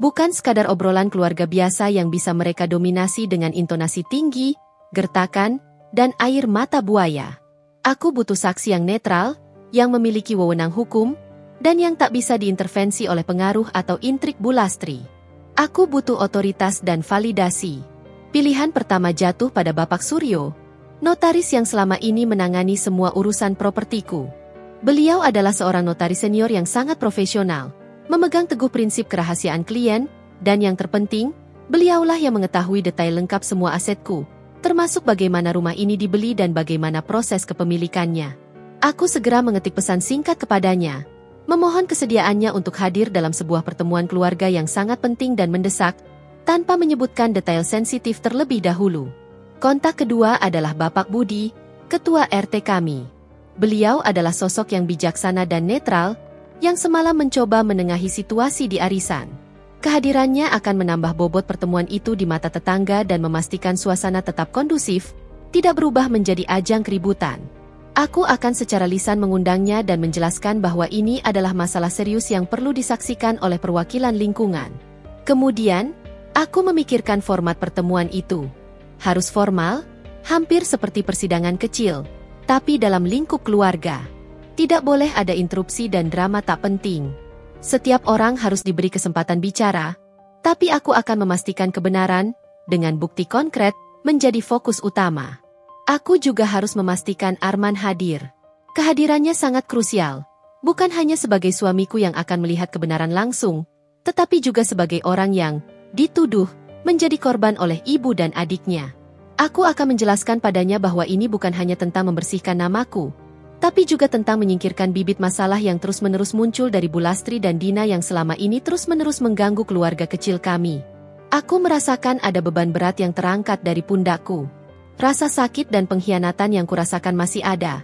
Bukan sekadar obrolan keluarga biasa yang bisa mereka dominasi dengan intonasi tinggi, gertakan, dan air mata buaya. Aku butuh saksi yang netral, yang memiliki wewenang hukum, dan yang tak bisa diintervensi oleh pengaruh atau intrik Bulastri. Aku butuh otoritas dan validasi. Pilihan pertama jatuh pada Bapak Suryo, notaris yang selama ini menangani semua urusan propertiku. Beliau adalah seorang notaris senior yang sangat profesional, memegang teguh prinsip kerahasiaan klien, dan yang terpenting, beliaulah yang mengetahui detail lengkap semua asetku, termasuk bagaimana rumah ini dibeli dan bagaimana proses kepemilikannya. Aku segera mengetik pesan singkat kepadanya, memohon kesediaannya untuk hadir dalam sebuah pertemuan keluarga yang sangat penting dan mendesak, tanpa menyebutkan detail sensitif terlebih dahulu. Kontak kedua adalah Bapak Budi, Ketua RT kami. Beliau adalah sosok yang bijaksana dan netral, yang semalam mencoba menengahi situasi di arisan. Kehadirannya akan menambah bobot pertemuan itu di mata tetangga dan memastikan suasana tetap kondusif, tidak berubah menjadi ajang keributan. Aku akan secara lisan mengundangnya dan menjelaskan bahwa ini adalah masalah serius yang perlu disaksikan oleh perwakilan lingkungan. Kemudian, aku memikirkan format pertemuan itu. Harus formal, hampir seperti persidangan kecil, tapi dalam lingkup keluarga. Tidak boleh ada interupsi dan drama tak penting. Setiap orang harus diberi kesempatan bicara, tapi aku akan memastikan kebenaran, dengan bukti konkret, menjadi fokus utama. Aku juga harus memastikan Arman hadir. Kehadirannya sangat krusial, bukan hanya sebagai suamiku yang akan melihat kebenaran langsung, tetapi juga sebagai orang yang dituduh menjadi korban oleh ibu dan adiknya. Aku akan menjelaskan padanya bahwa ini bukan hanya tentang membersihkan namaku, tapi juga tentang menyingkirkan bibit masalah yang terus-menerus muncul dari Bulastri dan Dina yang selama ini terus-menerus mengganggu keluarga kecil kami. Aku merasakan ada beban berat yang terangkat dari pundakku. Rasa sakit dan pengkhianatan yang kurasakan masih ada.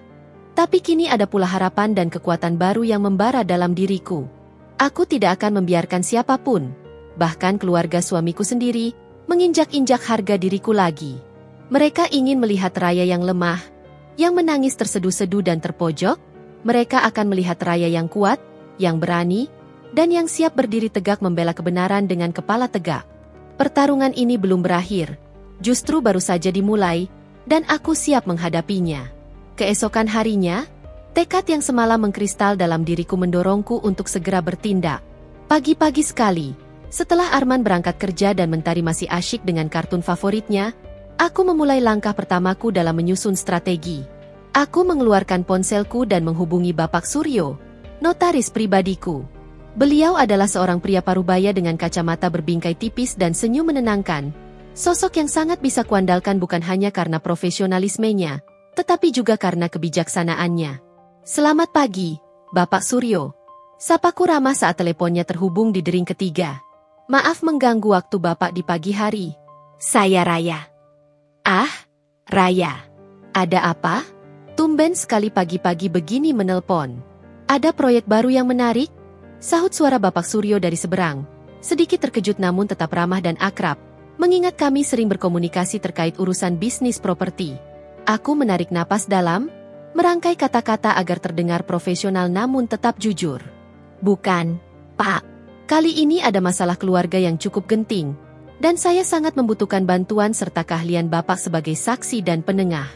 Tapi kini ada pula harapan dan kekuatan baru yang membara dalam diriku. Aku tidak akan membiarkan siapapun, bahkan keluarga suamiku sendiri, menginjak-injak harga diriku lagi. Mereka ingin melihat Raya yang lemah, yang menangis terseduh-seduh dan terpojok. Mereka akan melihat Raya yang kuat, yang berani, dan yang siap berdiri tegak membela kebenaran dengan kepala tegak. Pertarungan ini belum berakhir, justru baru saja dimulai, dan aku siap menghadapinya. Keesokan harinya, tekad yang semalam mengkristal dalam diriku mendorongku untuk segera bertindak. Pagi-pagi sekali, setelah Arman berangkat kerja dan Mentari masih asyik dengan kartun favoritnya, aku memulai langkah pertamaku dalam menyusun strategi. Aku mengeluarkan ponselku dan menghubungi Bapak Suryo, notaris pribadiku. Beliau adalah seorang pria parubaya dengan kacamata berbingkai tipis dan senyum menenangkan. Sosok yang sangat bisa kuandalkan bukan hanya karena profesionalismenya, tetapi juga karena kebijaksanaannya. Selamat pagi, Bapak Suryo. Sapaku ramah saat teleponnya terhubung di dering ketiga. Maaf mengganggu waktu Bapak di pagi hari. Saya Raya. Ah, Raya. Ada apa? Tumben sekali pagi-pagi begini menelpon. Ada proyek baru yang menarik? Sahut suara Bapak Suryo dari seberang. Sedikit terkejut namun tetap ramah dan akrab, mengingat kami sering berkomunikasi terkait urusan bisnis properti. Aku menarik napas dalam, merangkai kata-kata agar terdengar profesional namun tetap jujur. Bukan, Pak. Kali ini ada masalah keluarga yang cukup genting, dan saya sangat membutuhkan bantuan serta keahlian Bapak sebagai saksi dan penengah.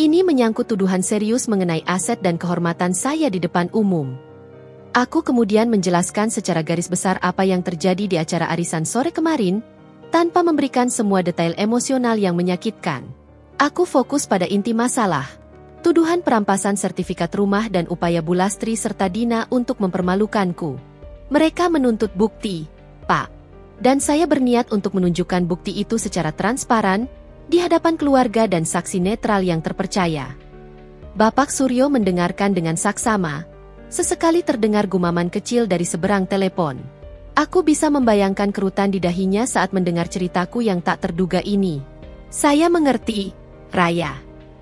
Ini menyangkut tuduhan serius mengenai aset dan kehormatan saya di depan umum. Aku kemudian menjelaskan secara garis besar apa yang terjadi di acara arisan sore kemarin, tanpa memberikan semua detail emosional yang menyakitkan. Aku fokus pada inti masalah, tuduhan perampasan sertifikat rumah dan upaya Bulastri serta Dina untuk mempermalukanku. Mereka menuntut bukti, Pak. Dan saya berniat untuk menunjukkan bukti itu secara transparan, di hadapan keluarga dan saksi netral yang terpercaya. Bapak Suryo mendengarkan dengan saksama. Sesekali terdengar gumaman kecil dari seberang telepon. Aku bisa membayangkan kerutan di dahinya saat mendengar ceritaku yang tak terduga ini. Saya mengerti, Raya.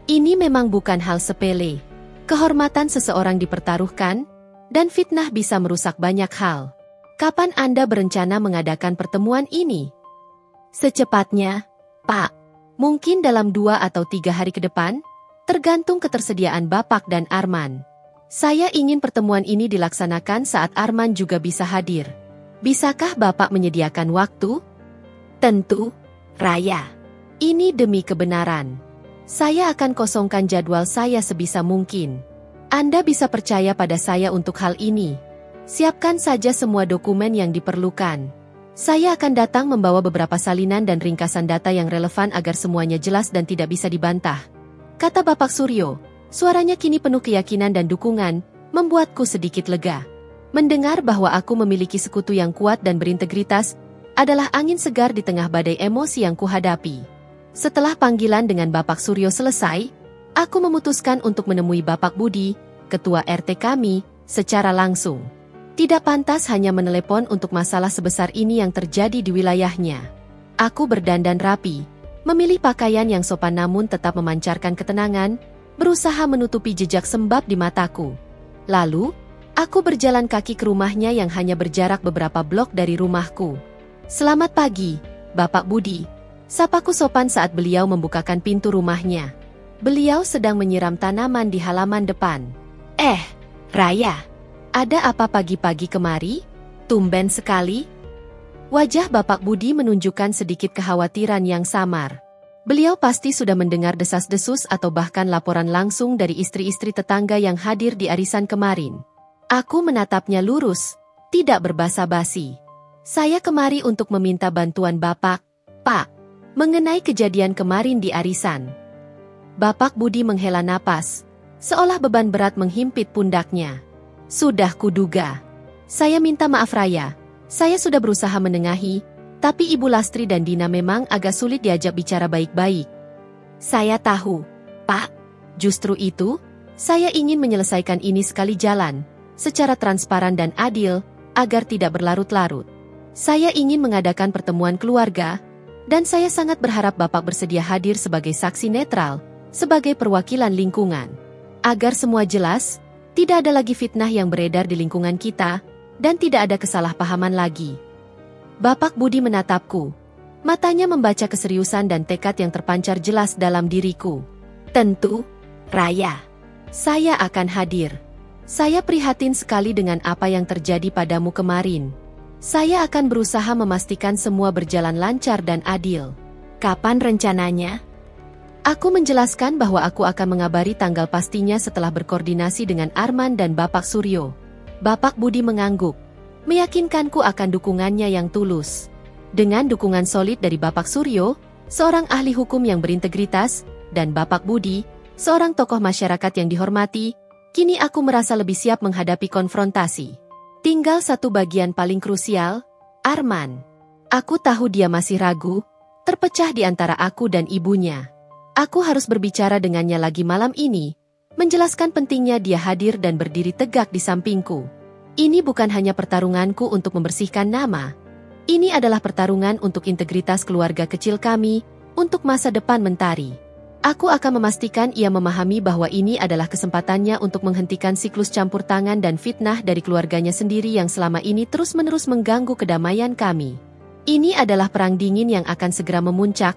Ini memang bukan hal sepele. Kehormatan seseorang dipertaruhkan, dan fitnah bisa merusak banyak hal. Kapan Anda berencana mengadakan pertemuan ini? Secepatnya, Pak. Mungkin dalam 2 atau 3 hari ke depan, tergantung ketersediaan Bapak dan Arman. Saya ingin pertemuan ini dilaksanakan saat Arman juga bisa hadir. Bisakah Bapak menyediakan waktu? Tentu, Raya. Ini demi kebenaran. Saya akan kosongkan jadwal saya sebisa mungkin. Anda bisa percaya pada saya untuk hal ini. Siapkan saja semua dokumen yang diperlukan. Saya akan datang membawa beberapa salinan dan ringkasan data yang relevan agar semuanya jelas dan tidak bisa dibantah. Kata Bapak Suryo, suaranya kini penuh keyakinan dan dukungan, membuatku sedikit lega. Mendengar bahwa aku memiliki sekutu yang kuat dan berintegritas, adalah angin segar di tengah badai emosi yang kuhadapi. Setelah panggilan dengan Bapak Suryo selesai, aku memutuskan untuk menemui Bapak Budi, Ketua RT kami, secara langsung. Tidak pantas hanya menelepon untuk masalah sebesar ini yang terjadi di wilayahnya. Aku berdandan rapi, memilih pakaian yang sopan namun tetap memancarkan ketenangan, berusaha menutupi jejak sembab di mataku. Lalu, aku berjalan kaki ke rumahnya yang hanya berjarak beberapa blok dari rumahku. Selamat pagi, Bapak Budi. Sapaku sopan saat beliau membukakan pintu rumahnya. Beliau sedang menyiram tanaman di halaman depan. Raya. Ada apa pagi-pagi kemari? Tumben sekali. Wajah Bapak Budi menunjukkan sedikit kekhawatiran yang samar. Beliau pasti sudah mendengar desas-desus atau bahkan laporan langsung dari istri-istri tetangga yang hadir di arisan kemarin. Aku menatapnya lurus, tidak berbasa-basi. Saya kemari untuk meminta bantuan Bapak, Pak, mengenai kejadian kemarin di arisan. Bapak Budi menghela napas, seolah beban berat menghimpit pundaknya. Sudah kuduga. Saya minta maaf Raya, saya sudah berusaha menengahi, tapi Ibu Lastri dan Dina memang agak sulit diajak bicara baik-baik. Saya tahu, Pak. Justru itu, saya ingin menyelesaikan ini sekali jalan, secara transparan dan adil, agar tidak berlarut-larut. Saya ingin mengadakan pertemuan keluarga, dan saya sangat berharap Bapak bersedia hadir sebagai saksi netral, sebagai perwakilan lingkungan. Agar semua jelas, tidak ada lagi fitnah yang beredar di lingkungan kita, dan tidak ada kesalahpahaman lagi. Bapak Budi menatapku. Matanya membaca keseriusan dan tekad yang terpancar jelas dalam diriku. Tentu, Raya. Saya akan hadir. Saya prihatin sekali dengan apa yang terjadi padamu kemarin. Saya akan berusaha memastikan semua berjalan lancar dan adil. Kapan rencananya? Aku menjelaskan bahwa aku akan mengabari tanggal pastinya setelah berkoordinasi dengan Arman dan Bapak Suryo. Bapak Budi mengangguk, meyakinkanku akan dukungannya yang tulus. Dengan dukungan solid dari Bapak Suryo, seorang ahli hukum yang berintegritas, dan Bapak Budi, seorang tokoh masyarakat yang dihormati, kini aku merasa lebih siap menghadapi konfrontasi. Tinggal satu bagian paling krusial, Arman. Aku tahu dia masih ragu, terpecah di antara aku dan ibunya. Aku harus berbicara dengannya lagi malam ini, menjelaskan pentingnya dia hadir dan berdiri tegak di sampingku. Ini bukan hanya pertarunganku untuk membersihkan nama. Ini adalah pertarungan untuk integritas keluarga kecil kami, untuk masa depan Mentari. Aku akan memastikan ia memahami bahwa ini adalah kesempatannya untuk menghentikan siklus campur tangan dan fitnah dari keluarganya sendiri yang selama ini terus-menerus mengganggu kedamaian kami. Ini adalah perang dingin yang akan segera memuncak,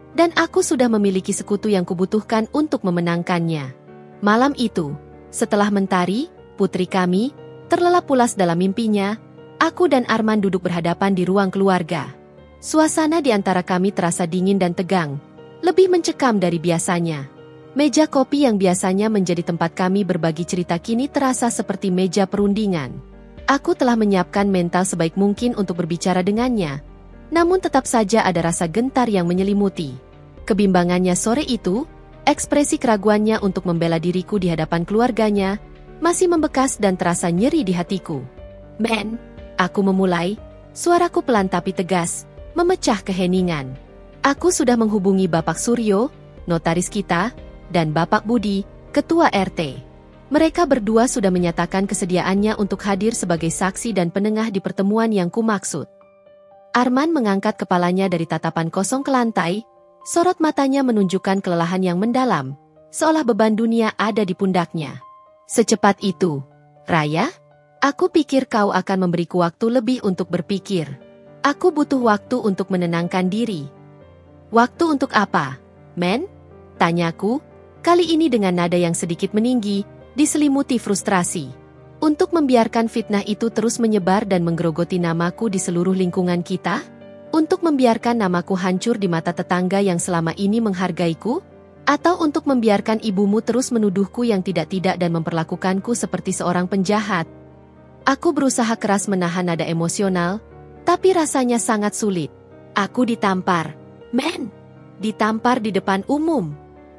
dan aku sudah memiliki sekutu yang kubutuhkan untuk memenangkannya. Malam itu, setelah Mentari, putri kami, terlelap pulas dalam mimpinya, aku dan Arman duduk berhadapan di ruang keluarga. Suasana di antara kami terasa dingin dan tegang, lebih mencekam dari biasanya. Meja kopi yang biasanya menjadi tempat kami berbagi cerita kini terasa seperti meja perundingan. Aku telah menyiapkan mental sebaik mungkin untuk berbicara dengannya, namun tetap saja ada rasa gentar yang menyelimuti. Kebimbangannya sore itu, ekspresi keraguannya untuk membela diriku di hadapan keluarganya, masih membekas dan terasa nyeri di hatiku. Men, aku memulai, suaraku pelan tapi tegas, memecah keheningan. Aku sudah menghubungi Bapak Suryo, notaris kita, dan Bapak Budi, Ketua RT. Mereka berdua sudah menyatakan kesediaannya untuk hadir sebagai saksi dan penengah di pertemuan yang kumaksud. Arman mengangkat kepalanya dari tatapan kosong ke lantai, sorot matanya menunjukkan kelelahan yang mendalam, seolah beban dunia ada di pundaknya. Secepat itu, Raya? Aku pikir kau akan memberiku waktu lebih untuk berpikir. Aku butuh waktu untuk menenangkan diri. Waktu untuk apa, men? Tanyaku, kali ini dengan nada yang sedikit meninggi, diselimuti frustrasi. Untuk membiarkan fitnah itu terus menyebar dan menggerogoti namaku di seluruh lingkungan kita? Untuk membiarkan namaku hancur di mata tetangga yang selama ini menghargaiku? Atau untuk membiarkan ibumu terus menuduhku yang tidak-tidak dan memperlakukanku seperti seorang penjahat? Aku berusaha keras menahan nada emosional, tapi rasanya sangat sulit. Aku ditampar, men. Ditampar di depan umum.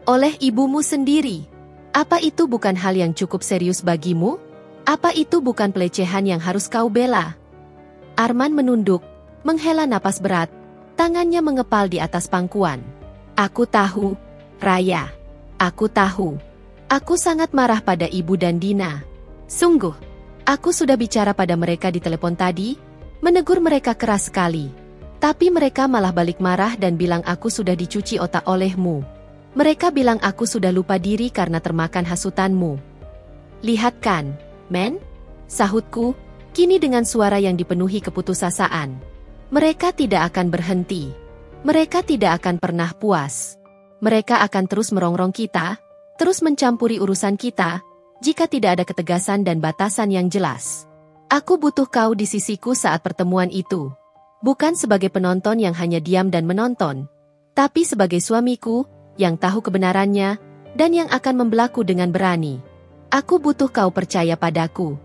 Oleh ibumu sendiri. Apa itu bukan hal yang cukup serius bagimu? Apa itu bukan pelecehan yang harus kau bela? Arman menunduk, menghela napas berat, tangannya mengepal di atas pangkuan. Aku tahu, Raya. Aku tahu. Aku sangat marah pada ibu dan Dina. Sungguh. Aku sudah bicara pada mereka di telepon tadi, menegur mereka keras sekali. Tapi mereka malah balik marah dan bilang aku sudah dicuci otak olehmu. Mereka bilang aku sudah lupa diri karena termakan hasutanmu. Lihat kan, men? Sahutku, kini dengan suara yang dipenuhi keputusasaan. Mereka tidak akan berhenti. Mereka tidak akan pernah puas. Mereka akan terus merongrong kita, terus mencampuri urusan kita, jika tidak ada ketegasan dan batasan yang jelas. Aku butuh kau di sisiku saat pertemuan itu. Bukan sebagai penonton yang hanya diam dan menonton, tapi sebagai suamiku, yang tahu kebenarannya, dan yang akan membelaku dengan berani. Aku butuh kau percaya padaku.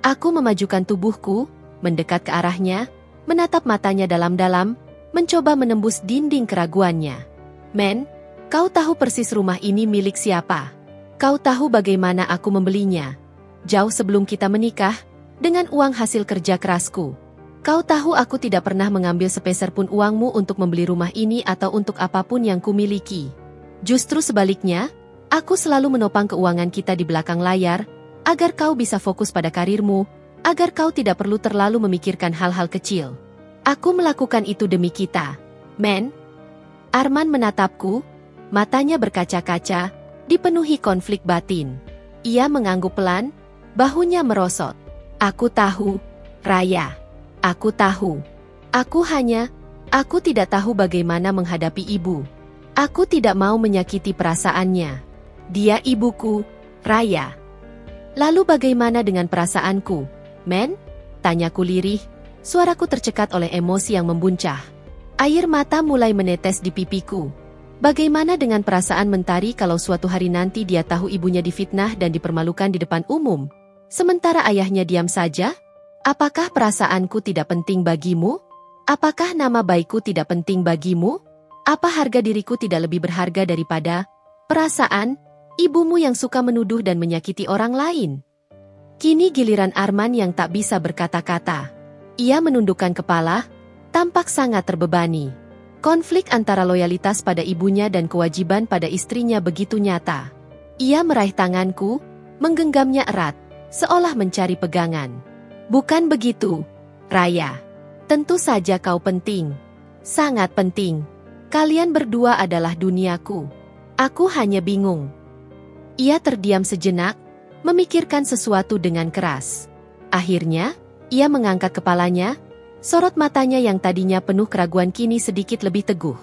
Aku memajukan tubuhku, mendekat ke arahnya, menatap matanya dalam-dalam, mencoba menembus dinding keraguannya. Men, kau tahu persis rumah ini milik siapa? Kau tahu bagaimana aku membelinya. Jauh sebelum kita menikah, dengan uang hasil kerja kerasku. Kau tahu aku tidak pernah mengambil sepeser pun uangmu untuk membeli rumah ini atau untuk apapun yang kumiliki. Justru sebaliknya, aku selalu menopang keuangan kita di belakang layar, agar kau bisa fokus pada karirmu, agar kau tidak perlu terlalu memikirkan hal-hal kecil. Aku melakukan itu demi kita. Men? Arman menatapku, matanya berkaca-kaca, dipenuhi konflik batin. Ia mengangguk pelan, bahunya merosot. Aku tahu, Raya. Aku tahu. Aku tidak tahu bagaimana menghadapi ibu. Aku tidak mau menyakiti perasaannya. Dia ibuku, Raya. Lalu bagaimana dengan perasaanku, men? Tanyaku lirih, suaraku tercekat oleh emosi yang membuncah. Air mata mulai menetes di pipiku. Bagaimana dengan perasaan Mentari kalau suatu hari nanti dia tahu ibunya difitnah dan dipermalukan di depan umum? Sementara ayahnya diam saja? Apakah perasaanku tidak penting bagimu? Apakah nama baikku tidak penting bagimu? Apa harga diriku tidak lebih berharga daripada perasaan ibumu yang suka menuduh dan menyakiti orang lain? Kini giliran Arman yang tak bisa berkata-kata. Ia menundukkan kepala, tampak sangat terbebani. Konflik antara loyalitas pada ibunya dan kewajiban pada istrinya begitu nyata. Ia meraih tanganku, menggenggamnya erat, seolah mencari pegangan. Bukan begitu, Raya. Tentu saja kau penting. Sangat penting. Kalian berdua adalah duniaku. Aku hanya bingung. Ia terdiam sejenak, memikirkan sesuatu dengan keras. Akhirnya, ia mengangkat kepalanya, sorot matanya yang tadinya penuh keraguan kini sedikit lebih teguh.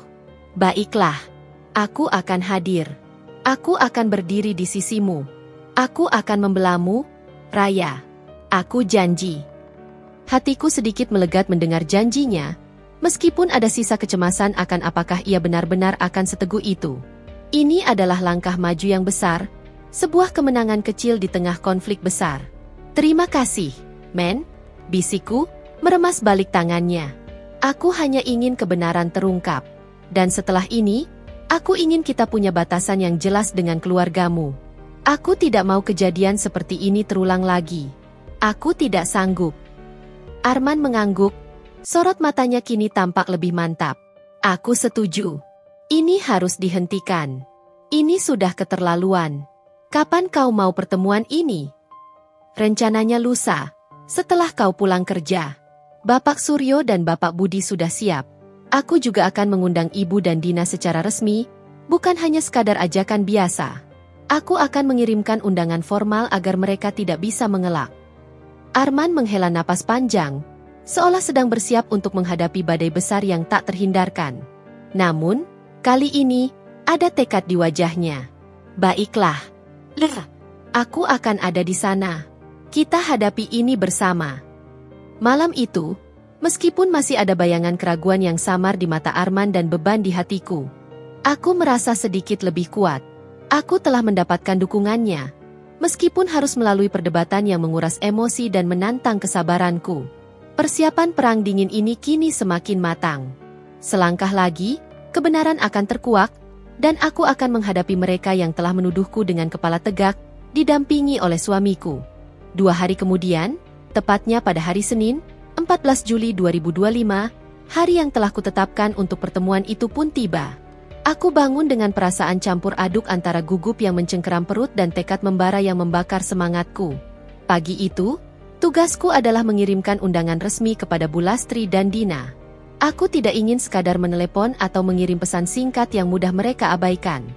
Baiklah, aku akan hadir. Aku akan berdiri di sisimu. Aku akan membelamu, Raya. Aku janji. Hatiku sedikit melegat mendengar janjinya, meskipun ada sisa kecemasan akan apakah ia benar-benar akan seteguh itu. Ini adalah langkah maju yang besar, sebuah kemenangan kecil di tengah konflik besar. Terima kasih, men, bisikku, meremas balik tangannya. Aku hanya ingin kebenaran terungkap. Dan setelah ini, aku ingin kita punya batasan yang jelas dengan keluargamu. Aku tidak mau kejadian seperti ini terulang lagi. Aku tidak sanggup. Arman mengangguk, sorot matanya kini tampak lebih mantap. Aku setuju. Ini harus dihentikan. Ini sudah keterlaluan. Kapan kau mau pertemuan ini? Rencananya lusa, setelah kau pulang kerja. Bapak Suryo dan Bapak Budi sudah siap. Aku juga akan mengundang Ibu dan Dina secara resmi, bukan hanya sekadar ajakan biasa. Aku akan mengirimkan undangan formal agar mereka tidak bisa mengelak. Arman menghela napas panjang, seolah sedang bersiap untuk menghadapi badai besar yang tak terhindarkan. Namun, kali ini, ada tekad di wajahnya. Baiklah. Aku akan ada di sana. Kita hadapi ini bersama. Malam itu, meskipun masih ada bayangan keraguan yang samar di mata Arman dan beban di hatiku, aku merasa sedikit lebih kuat. Aku telah mendapatkan dukungannya, meskipun harus melalui perdebatan yang menguras emosi dan menantang kesabaranku. Persiapan perang dingin ini kini semakin matang. Selangkah lagi, kebenaran akan terkuak, dan aku akan menghadapi mereka yang telah menuduhku dengan kepala tegak, didampingi oleh suamiku. 2 hari kemudian, tepatnya pada hari Senin, 14 Juli 2025, hari yang telah kutetapkan untuk pertemuan itu pun tiba. Aku bangun dengan perasaan campur aduk antara gugup yang mencengkeram perut dan tekad membara yang membakar semangatku. Pagi itu, tugasku adalah mengirimkan undangan resmi kepada Bu Lastri dan Dina. Aku tidak ingin sekadar menelepon atau mengirim pesan singkat yang mudah mereka abaikan.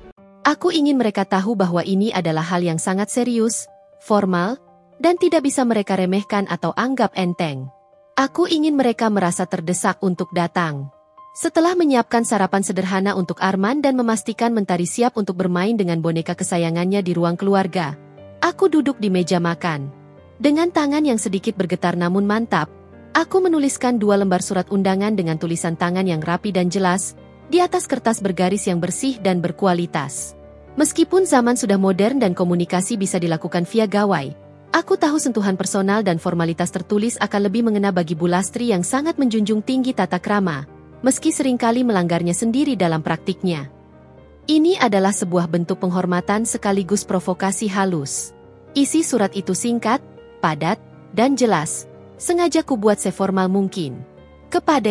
Aku ingin mereka tahu bahwa ini adalah hal yang sangat serius, formal, dan tidak bisa mereka remehkan atau anggap enteng. Aku ingin mereka merasa terdesak untuk datang. Setelah menyiapkan sarapan sederhana untuk Arman dan memastikan Mentari siap untuk bermain dengan boneka kesayangannya di ruang keluarga, aku duduk di meja makan. Dengan tangan yang sedikit bergetar namun mantap, aku menuliskan 2 lembar surat undangan dengan tulisan tangan yang rapi dan jelas, di atas kertas bergaris yang bersih dan berkualitas. Meskipun zaman sudah modern dan komunikasi bisa dilakukan via gawai, aku tahu sentuhan personal dan formalitas tertulis akan lebih mengena bagi Bu Lastri yang sangat menjunjung tinggi tata krama, meski seringkali melanggarnya sendiri dalam praktiknya. Ini adalah sebuah bentuk penghormatan sekaligus provokasi halus. Isi surat itu singkat, padat, dan jelas, sengaja kubuat seformal mungkin. Kepada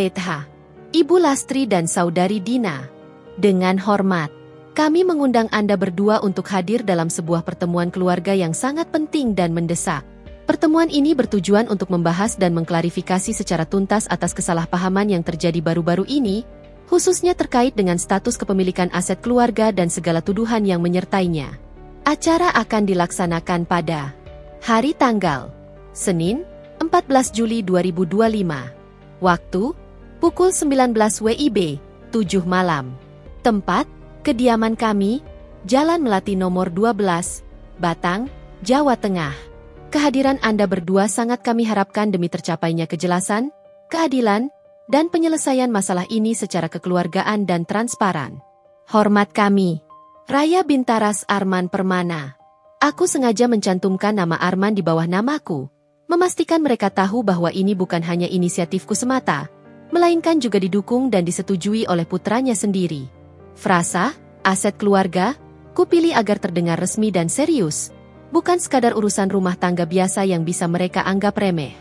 Ibu Lastri dan Saudari Dina, dengan hormat, kami mengundang Anda berdua untuk hadir dalam sebuah pertemuan keluarga yang sangat penting dan mendesak. Pertemuan ini bertujuan untuk membahas dan mengklarifikasi secara tuntas atas kesalahpahaman yang terjadi baru-baru ini, khususnya terkait dengan status kepemilikan aset keluarga dan segala tuduhan yang menyertainya. Acara akan dilaksanakan pada hari tanggal Senin, 14 Juli 2025. Waktu, pukul 19 WIB, 7 malam. Tempat, kediaman kami, Jalan Melati nomor 12, Batang, Jawa Tengah. Kehadiran Anda berdua sangat kami harapkan demi tercapainya kejelasan, keadilan, dan penyelesaian masalah ini secara kekeluargaan dan transparan. Hormat kami, Raya Bintaras Arman Permana. Aku sengaja mencantumkan nama Arman di bawah namaku, memastikan mereka tahu bahwa ini bukan hanya inisiatifku semata, melainkan juga didukung dan disetujui oleh putranya sendiri. Frasa, aset keluarga, kupilih agar terdengar resmi dan serius, bukan sekadar urusan rumah tangga biasa yang bisa mereka anggap remeh.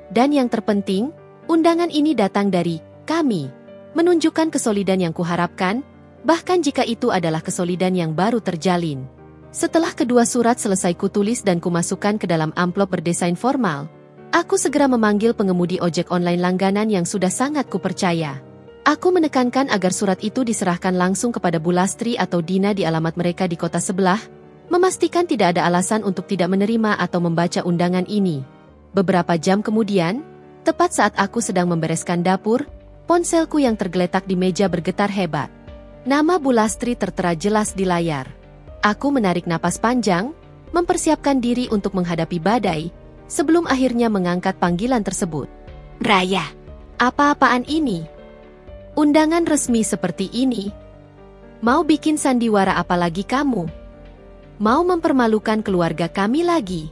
Dan yang terpenting, undangan ini datang dari kami, menunjukkan kesolidan yang kuharapkan, bahkan jika itu adalah kesolidan yang baru terjalin. Setelah kedua surat selesai kutulis dan kumasukkan ke dalam amplop berdesain formal, aku segera memanggil pengemudi ojek online langganan yang sudah sangat kupercaya. Aku menekankan agar surat itu diserahkan langsung kepada Bu Lastri atau Dina di alamat mereka di kota sebelah, memastikan tidak ada alasan untuk tidak menerima atau membaca undangan ini. Beberapa jam kemudian, tepat saat aku sedang membereskan dapur, ponselku yang tergeletak di meja bergetar hebat. Nama Bu Lastri tertera jelas di layar. Aku menarik napas panjang, mempersiapkan diri untuk menghadapi badai, sebelum akhirnya mengangkat panggilan tersebut. Raya, apa-apaan ini? Undangan resmi seperti ini? Mau bikin sandiwara apa lagi kamu? Mau mempermalukan keluarga kami lagi?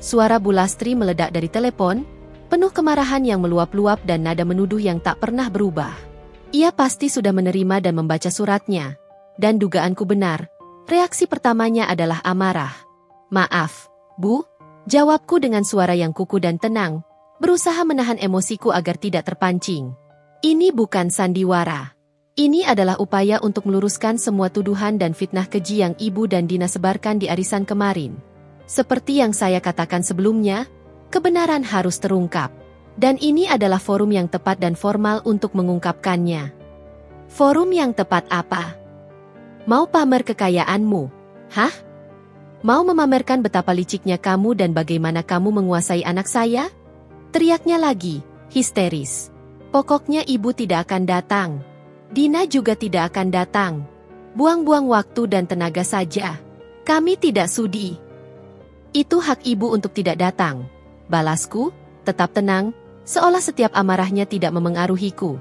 Suara Bu Lastri meledak dari telepon, penuh kemarahan yang meluap-luap dan nada menuduh yang tak pernah berubah. Ia pasti sudah menerima dan membaca suratnya, dan dugaanku benar. Reaksi pertamanya adalah amarah. Maaf, Bu, jawabku dengan suara yang kuku dan tenang, berusaha menahan emosiku agar tidak terpancing. Ini bukan sandiwara. Ini adalah upaya untuk meluruskan semua tuduhan dan fitnah keji yang Ibu dan Dina sebarkan di arisan kemarin. Seperti yang saya katakan sebelumnya, kebenaran harus terungkap. Dan ini adalah forum yang tepat dan formal untuk mengungkapkannya. Forum yang tepat apa? Mau pamer kekayaanmu? Hah? Mau memamerkan betapa liciknya kamu dan bagaimana kamu menguasai anak saya? Teriaknya lagi, histeris. Pokoknya ibu tidak akan datang. Dina juga tidak akan datang. Buang-buang waktu dan tenaga saja. Kami tidak sudi. Itu hak ibu untuk tidak datang. Balasku, tetap tenang, seolah setiap amarahnya tidak memengaruhiku.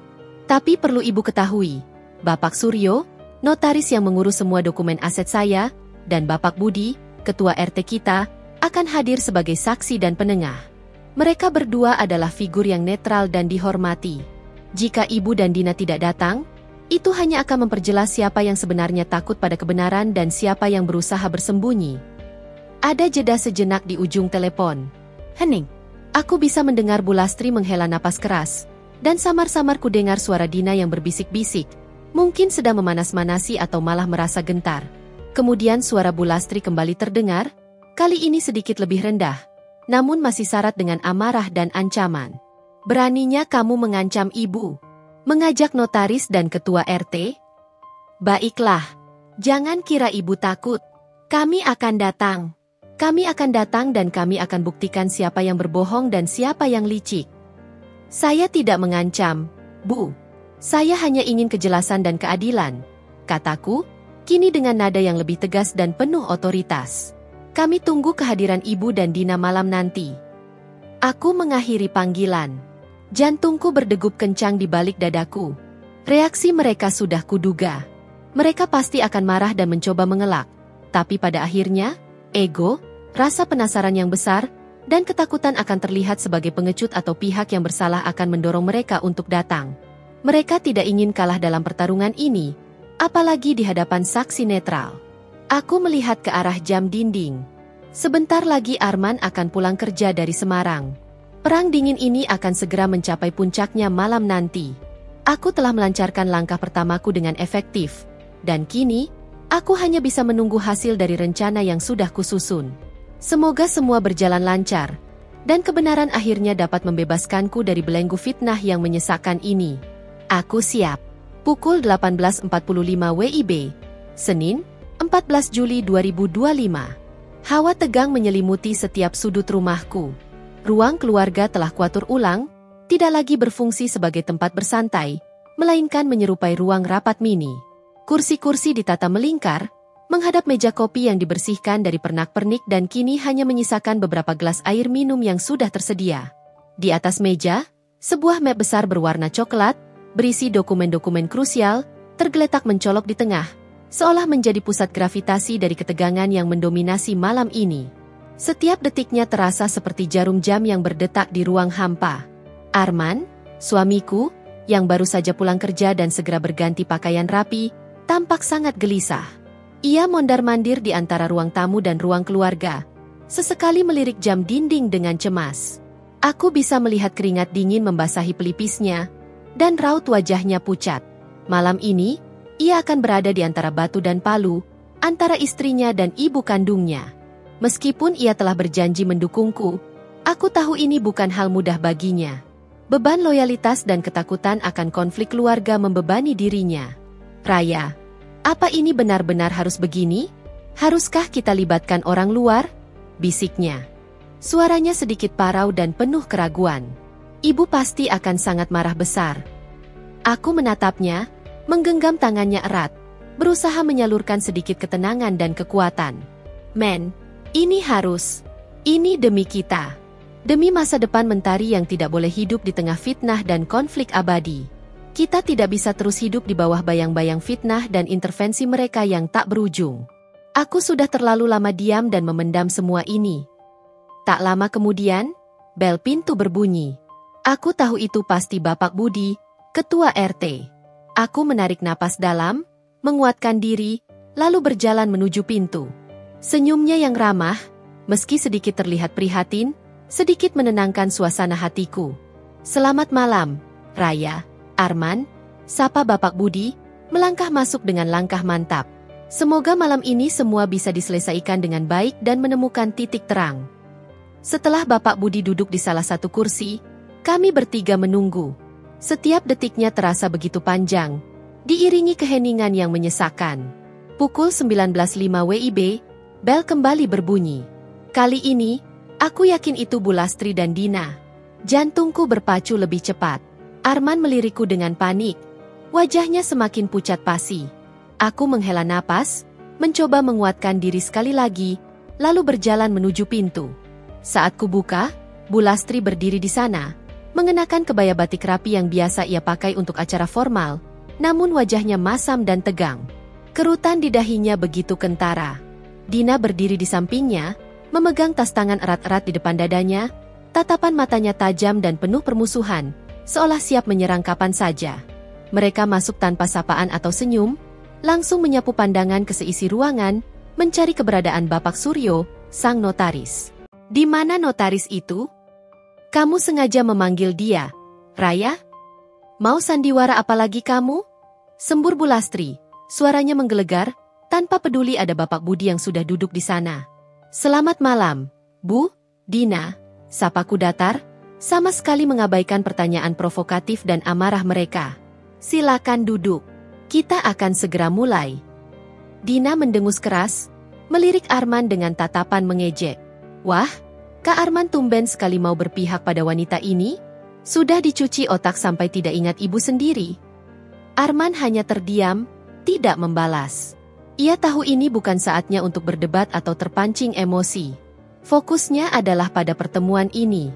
Tapi perlu ibu ketahui, Bapak Suryo, notaris yang mengurus semua dokumen aset saya, dan Bapak Budi, ketua RT kita, akan hadir sebagai saksi dan penengah. Mereka berdua adalah figur yang netral dan dihormati. Jika ibu dan Dina tidak datang, itu hanya akan memperjelas siapa yang sebenarnya takut pada kebenaran dan siapa yang berusaha bersembunyi. Ada jeda sejenak di ujung telepon. Hening. Aku bisa mendengar Bu Lastri menghela napas keras, dan samar-samar ku dengar suara Dina yang berbisik-bisik, mungkin sedang memanas-manasi atau malah merasa gentar. Kemudian suara Bu Lastri kembali terdengar, kali ini sedikit lebih rendah, namun masih syarat dengan amarah dan ancaman. Beraninya kamu mengancam ibu, mengajak notaris dan ketua RT? Baiklah, jangan kira ibu takut. Kami akan datang. Kami akan datang dan kami akan buktikan siapa yang berbohong dan siapa yang licik. Saya tidak mengancam, Bu. Saya hanya ingin kejelasan dan keadilan, kataku, kini dengan nada yang lebih tegas dan penuh otoritas. Kami tunggu kehadiran ibu dan Dina malam nanti. Aku mengakhiri panggilan. Jantungku berdegup kencang di balik dadaku. Reaksi mereka sudah kuduga. Mereka pasti akan marah dan mencoba mengelak. Tapi pada akhirnya, ego, rasa penasaran yang besar, dan ketakutan akan terlihat sebagai pengecut atau pihak yang bersalah akan mendorong mereka untuk datang. Mereka tidak ingin kalah dalam pertarungan ini, apalagi di hadapan saksi netral. Aku melihat ke arah jam dinding. Sebentar lagi Arman akan pulang kerja dari Semarang. Perang dingin ini akan segera mencapai puncaknya malam nanti. Aku telah melancarkan langkah pertamaku dengan efektif, dan kini, aku hanya bisa menunggu hasil dari rencana yang sudah kususun. Semoga semua berjalan lancar, dan kebenaran akhirnya dapat membebaskanku dari belenggu fitnah yang menyesakkan ini. Aku siap. Pukul 18.45 WIB, Senin, 14 Juli 2025. Hawa tegang menyelimuti setiap sudut rumahku. Ruang keluarga telah kuatur ulang, tidak lagi berfungsi sebagai tempat bersantai, melainkan menyerupai ruang rapat mini. Kursi-kursi ditata melingkar, menghadap meja kopi yang dibersihkan dari pernak-pernik dan kini hanya menyisakan beberapa gelas air minum yang sudah tersedia. Di atas meja, sebuah map besar berwarna coklat, berisi dokumen-dokumen krusial, tergeletak mencolok di tengah, seolah menjadi pusat gravitasi dari ketegangan yang mendominasi malam ini. Setiap detiknya terasa seperti jarum jam yang berdetak di ruang hampa. Arman, suamiku, yang baru saja pulang kerja dan segera berganti pakaian rapi, tampak sangat gelisah. Ia mondar-mandir di antara ruang tamu dan ruang keluarga, sesekali melirik jam dinding dengan cemas. Aku bisa melihat keringat dingin membasahi pelipisnya, dan raut wajahnya pucat. Malam ini, ia akan berada di antara batu dan palu, antara istrinya dan ibu kandungnya. Meskipun ia telah berjanji mendukungku, aku tahu ini bukan hal mudah baginya. Beban loyalitas dan ketakutan akan konflik keluarga membebani dirinya. Raya, apa ini benar-benar harus begini? Haruskah kita libatkan orang luar? Bisiknya. Suaranya sedikit parau dan penuh keraguan. Ibu pasti akan sangat marah besar. Aku menatapnya, menggenggam tangannya erat, berusaha menyalurkan sedikit ketenangan dan kekuatan. Men, ini harus. Ini demi kita. Demi masa depan Mentari yang tidak boleh hidup di tengah fitnah dan konflik abadi. Kita tidak bisa terus hidup di bawah bayang-bayang fitnah dan intervensi mereka yang tak berujung. Aku sudah terlalu lama diam dan memendam semua ini. Tak lama kemudian, bel pintu berbunyi. Aku tahu itu pasti Bapak Budi, ketua RT. Aku menarik napas dalam, menguatkan diri, lalu berjalan menuju pintu. Senyumnya yang ramah, meski sedikit terlihat prihatin, sedikit menenangkan suasana hatiku. Selamat malam, Raya. Arman, sapa Bapak Budi, melangkah masuk dengan langkah mantap. Semoga malam ini semua bisa diselesaikan dengan baik dan menemukan titik terang. Setelah Bapak Budi duduk di salah satu kursi, kami bertiga menunggu. Setiap detiknya terasa begitu panjang, diiringi keheningan yang menyesakkan. Pukul 19.05 WIB, Bel kembali berbunyi. Kali ini, aku yakin itu Bu Lastri dan Dina. Jantungku berpacu lebih cepat. Arman melirikku dengan panik. Wajahnya semakin pucat pasi. Aku menghela napas, mencoba menguatkan diri sekali lagi, lalu berjalan menuju pintu. Saat kubuka, Bu Lastri berdiri di sana, mengenakan kebaya batik rapi yang biasa ia pakai untuk acara formal, namun wajahnya masam dan tegang. Kerutan di dahinya begitu kentara. Dina berdiri di sampingnya, memegang tas tangan erat-erat di depan dadanya, tatapan matanya tajam dan penuh permusuhan, seolah siap menyerang kapan saja. Mereka masuk tanpa sapaan atau senyum, langsung menyapu pandangan ke seisi ruangan, mencari keberadaan Bapak Suryo, sang notaris. Di mana notaris itu? Kamu sengaja memanggil dia, Raya? Mau sandiwara apalagi kamu? Sembur Bu Lastri, suaranya menggelegar, tanpa peduli ada Bapak Budi yang sudah duduk di sana. Selamat malam, Bu, Dina, sapaku datar, sama sekali mengabaikan pertanyaan provokatif dan amarah mereka. Silakan duduk, kita akan segera mulai. Dina mendengus keras, melirik Arman dengan tatapan mengejek. Wah, Kak Arman tumben sekali mau berpihak pada wanita ini? Sudah dicuci otak sampai tidak ingat ibu sendiri. Arman hanya terdiam, tidak membalas. Ia tahu ini bukan saatnya untuk berdebat atau terpancing emosi. Fokusnya adalah pada pertemuan ini.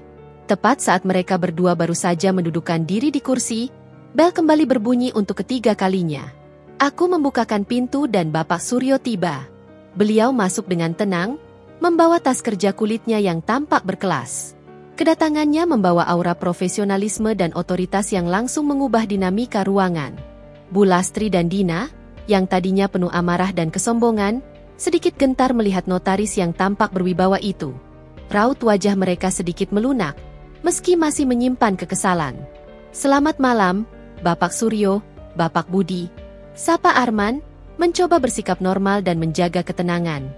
Tepat saat mereka berdua baru saja mendudukkan diri di kursi, bel kembali berbunyi untuk ketiga kalinya. Aku membukakan pintu dan Bapak Suryo tiba. Beliau masuk dengan tenang, membawa tas kerja kulitnya yang tampak berkelas. Kedatangannya membawa aura profesionalisme dan otoritas yang langsung mengubah dinamika ruangan. Bu Lastri dan Dina, yang tadinya penuh amarah dan kesombongan, sedikit gentar melihat notaris yang tampak berwibawa itu. Raut wajah mereka sedikit melunak, meski masih menyimpan kekesalan. Selamat malam, Bapak Suryo, Bapak Budi. Sapa Arman, mencoba bersikap normal dan menjaga ketenangan.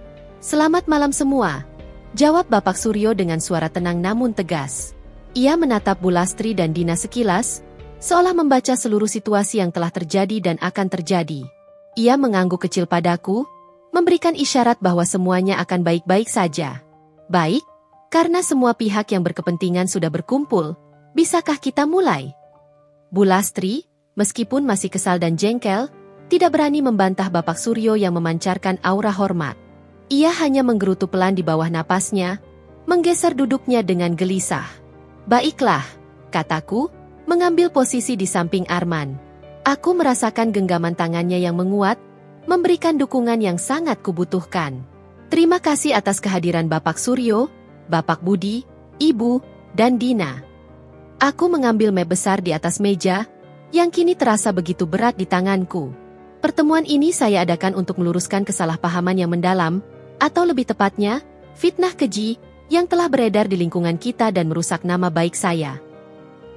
Selamat malam semua, jawab Bapak Suryo dengan suara tenang namun tegas. Ia menatap Bu Lastri dan Dina sekilas, seolah membaca seluruh situasi yang telah terjadi dan akan terjadi. Ia mengangguk kecil padaku, memberikan isyarat bahwa semuanya akan baik-baik saja. Baik, karena semua pihak yang berkepentingan sudah berkumpul, bisakah kita mulai? Bu Lastri, meskipun masih kesal dan jengkel, tidak berani membantah Bapak Suryo yang memancarkan aura hormat. Ia hanya menggerutu pelan di bawah napasnya, menggeser duduknya dengan gelisah. Baiklah, kataku, mengambil posisi di samping Arman. Aku merasakan genggaman tangannya yang menguat, memberikan dukungan yang sangat kubutuhkan. Terima kasih atas kehadiran Bapak Suryo, Bapak Budi, Ibu, dan Dina. Aku mengambil map besar di atas meja, yang kini terasa begitu berat di tanganku. Pertemuan ini saya adakan untuk meluruskan kesalahpahaman yang mendalam, atau lebih tepatnya, fitnah keji, yang telah beredar di lingkungan kita dan merusak nama baik saya.